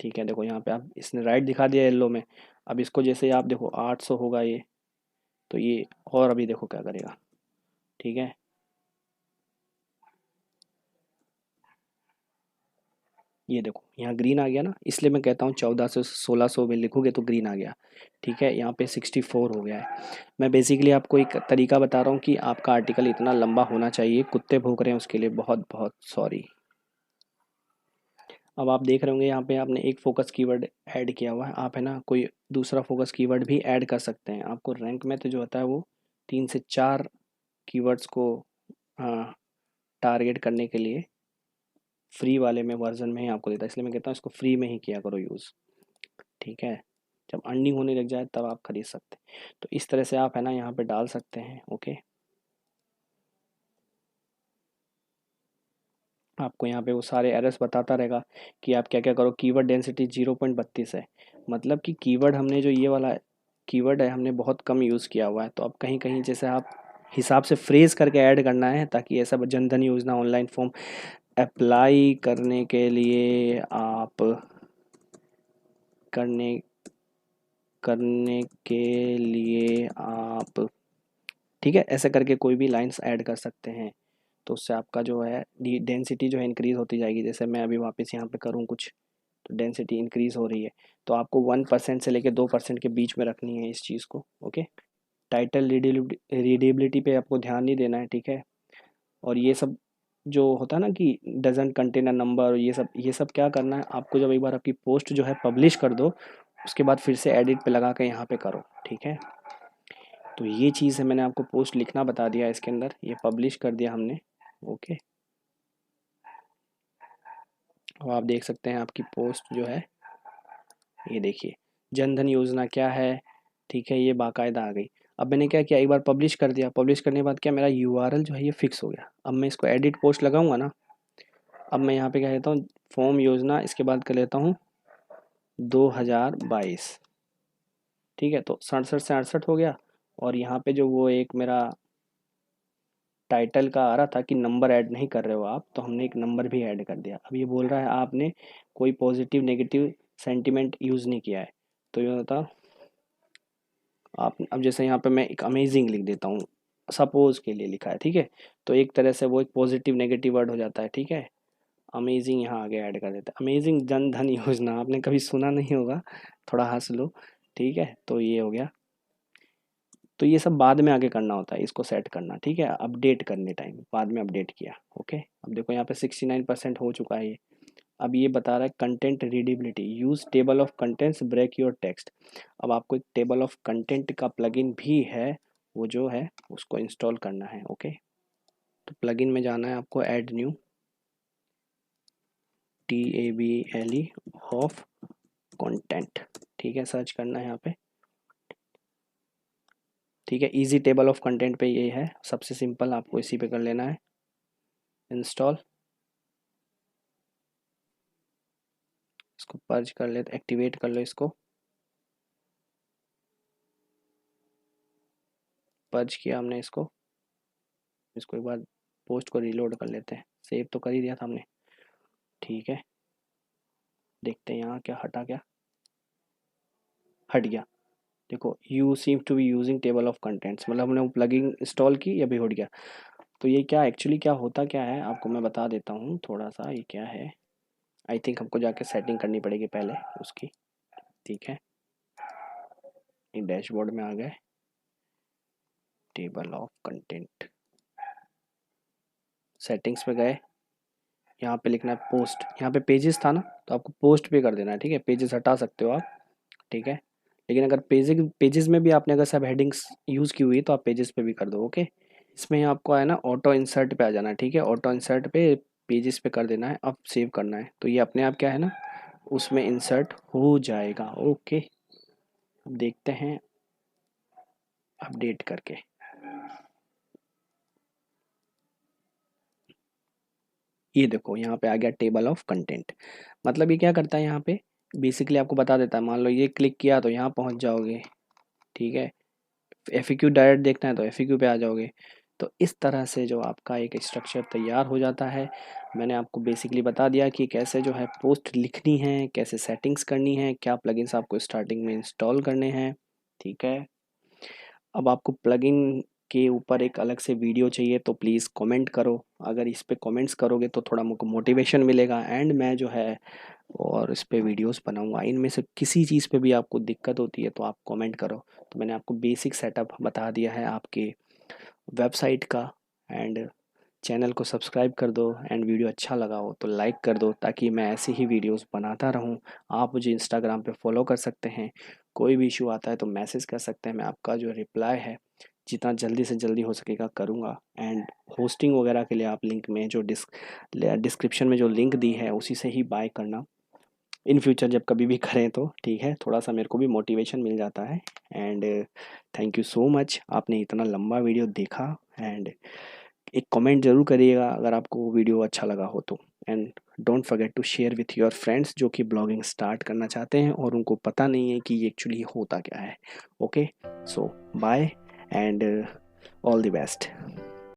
ठीक है, देखो यहाँ पे आप इसने राइट दिखा दिया येलो में। अब इसको जैसे आप देखो 800 होगा ये, तो ये और अभी देखो क्या करेगा। ठीक है, ये देखो यहाँ ग्रीन आ गया ना, इसलिए मैं कहता हूँ 1400 1600 में लिखोगे तो ग्रीन आ गया। ठीक है, यहाँ पे 64 हो गया है। मैं बेसिकली आपको एक तरीका बता रहा हूँ कि आपका आर्टिकल इतना लंबा होना चाहिए। कुत्ते भौंक रहे हैं उसके लिए बहुत बहुत सॉरी। अब आप देख रहे होंगे यहाँ पे आपने एक फोकस कीवर्ड ऐड किया हुआ है, आप है ना कोई दूसरा फोकस कीवर्ड भी ऐड कर सकते हैं। आपको रैंक में तो जो होता है वो 3 से 4 कीवर्ड्स को टारगेट करने के लिए फ्री वाले में वर्जन में ही आपको देता है, इसलिए मैं कहता हूँ इसको फ्री में ही किया करो यूज़। ठीक है, जब अर्निंग होने लग जाए तब आप खरीद सकते हैं। तो इस तरह से आप है ना यहाँ पे डाल सकते हैं। ओके, आपको यहाँ पे वो सारे एरर्स बताता रहेगा कि आप क्या क्या करो। कीवर्ड डेंसिटी 0.32 है, मतलब कि कीवर्ड हमने जो ये वाला कीवर्ड है हमने बहुत कम यूज़ किया हुआ है। तो अब कहीं कहीं जैसे आप हिसाब से फ्रेज करके ऐड करना है, ताकि ऐसा जनधन योजना ऑनलाइन फॉर्म अप्लाई करने के लिए आप करने करने के लिए आप ठीक है, ऐसे करके कोई भी लाइंस ऐड कर सकते हैं। तो उससे आपका जो है डेंसिटी जो है इंक्रीज़ होती जाएगी। जैसे मैं अभी वापस यहाँ पे करूँ कुछ, तो डेंसिटी इंक्रीज़ हो रही है। तो आपको 1% से लेकर 2% के बीच में रखनी है इस चीज़ को। ओके, टाइटल रीडेबिलिटी पे आपको ध्यान नहीं देना है। ठीक है, और ये सब जो होता है ना कि डजंट कंटेन अ नंबर, ये सब क्या करना है आपको, जब एक बार आपकी पोस्ट जो है पब्लिश कर दो, उसके बाद फिर से एडिट पे लगा के यहाँ पे करो। ठीक है, तो ये चीज़ है, मैंने आपको पोस्ट लिखना बता दिया इसके अंदर, ये पब्लिश कर दिया हमने। ओके, और आप देख सकते हैं आपकी पोस्ट जो है, ये देखिए जनधन योजना क्या है। ठीक है, ये बाकायदा आ गई। अब मैंने क्या किया, एक बार पब्लिश कर दिया, पब्लिश करने के बाद क्या मेरा यूआरएल जो है ये फिक्स हो गया। अब मैं इसको एडिट पोस्ट लगाऊंगा ना, अब मैं यहाँ पे क्या लेता हूँ, फॉर्म योजना, इसके बाद कर लेता हूँ 2022। ठीक है, तो 67 से 68 हो गया। और यहाँ पे जो वो एक मेरा टाइटल का आ रहा था कि नंबर ऐड नहीं कर रहे हो आप, तो हमने एक नंबर भी ऐड कर दिया। अब ये बोल रहा है आपने कोई पॉजिटिव नेगेटिव सेंटिमेंट यूज़ नहीं किया है, तो ये होता आप। अब जैसे यहाँ पे मैं एक अमेजिंग लिख देता हूँ, सपोज के लिए लिखा है। ठीक है, तो एक तरह से वो एक पॉजिटिव नेगेटिव वर्ड हो जाता है। ठीक है, अमेजिंग यहाँ आगे ऐड कर देते हैं। अमेजिंग जन धन योजना आपने कभी सुना नहीं होगा, थोड़ा हंस लो। ठीक है, तो ये हो गया। तो ये सब बाद में आगे करना होता है, इसको सेट करना। ठीक है, अपडेट करने टाइम बाद में अपडेट किया। ओके, अब देखो यहाँ पे 69% हो चुका है ये। अब ये बता रहा है content readability, use table of contents break your text. अब आपको एक टेबल ऑफ कंटेंट का प्लगइन भी है, वो जो है उसको इंस्टॉल करना है। ओके, तो प्लगइन में जाना है आपको, add new, TABLE of content. ठीक है, सर्च करना है यहाँ पे। ठीक है, इजी टेबल ऑफ कंटेंट पे ये है, सबसे सिंपल, आपको इसी पे कर लेना है इंस्टॉल। इसको पर्ज कर ले, एक्टिवेट कर लो इसको। पर्ज किया हमने इसको। इसको एक बार पोस्ट को रीलोड कर लेते हैं, सेव तो कर ही दिया था हमने। ठीक है, देखते हैं यहाँ क्या हटा, क्या हट गया। देखो, you seem to be using table of contents, मतलब हमने वो प्लगइन इंस्टॉल की, ये भी हट गया। तो ये क्या एक्चुअली क्या होता क्या है आपको मैं बता देता हूँ थोड़ा सा, ये क्या है। आई थिंक हमको जाके सेटिंग करनी पड़ेगी पहले उसकी। ठीक है, ये डैशबोर्ड में आ गए, टेबल ऑफ कंटेंट, सेटिंग्स पे गए, यहाँ पे लिखना है पोस्ट। यहाँ पे पेजेस था ना, तो आपको पोस्ट पे कर देना है। ठीक है, पेजेस हटा सकते हो आप। ठीक है, लेकिन अगर पेजेस में भी आपने अगर सब हेडिंग्स यूज़ की हुई है तो आप पेजेस पे भी कर दो। ओके, इसमें आपको है ना ऑटो इंसर्ट पे आ जाना है। ठीक है, ऑटो इंसर्ट पे पेजेस पे कर देना है, अब सेव करना है, तो ये अपने आप क्या है ना उसमें इंसर्ट हो जाएगा। ओके, अब देखते हैं अपडेट करके। ये देखो यहाँ पे आ गया टेबल ऑफ कंटेंट। मतलब ये क्या करता है, यहाँ पे बेसिकली आपको बता देता है, मान लो ये क्लिक किया तो यहाँ पहुँच जाओगे। ठीक है, FAQ डायरेक्ट देखना है तो FAQ पे आ जाओगे। तो इस तरह से जो आपका एक स्ट्रक्चर तैयार हो जाता है। मैंने आपको बेसिकली बता दिया कि कैसे जो है पोस्ट लिखनी है, कैसे सेटिंग्स करनी है, क्या प्लगइन्स आपको स्टार्टिंग में इंस्टॉल करने हैं, ठीक है। अब आपको प्लगइन के ऊपर एक अलग से वीडियो चाहिए तो प्लीज़ कमेंट करो। अगर इस पे कमेंट्स करोगे तो थोड़ा मुझको मोटिवेशन मिलेगा एंड मैं जो है और इस पे वीडियोस बनाऊंगा। इनमें से किसी चीज़ पे भी आपको दिक्कत होती है तो आप कमेंट करो। तो मैंने आपको बेसिक सेटअप बता दिया है आपके वेबसाइट का। एंड चैनल को सब्सक्राइब कर दो एंड वीडियो अच्छा लगा हो तो लाइक कर दो ताकि मैं ऐसी ही वीडियोस बनाता रहूं। आप मुझे इंस्टाग्राम पे फॉलो कर सकते हैं। कोई भी इशू आता है तो मैसेज कर सकते हैं, मैं आपका जो रिप्लाई है जितना जल्दी से जल्दी हो सकेगा करूँगा। एंड होस्टिंग वगैरह के लिए आप लिंक में जो डिस्क्रिप्शन में जो लिंक दी है उसी से ही बाय करना। इन फ्यूचर जब कभी भी करें तो ठीक है, थोड़ा सा मेरे को भी मोटिवेशन मिल जाता है। And thank you so much, आपने इतना लंबा वीडियो देखा। एंड एक कमेंट ज़रूर करिएगा अगर आपको वीडियो अच्छा लगा हो तो। And don't forget to share with your friends जो कि ब्लॉगिंग स्टार्ट करना चाहते हैं और उनको पता नहीं है कि ये एक्चुअली होता क्या है। Okay, so bye and all the best.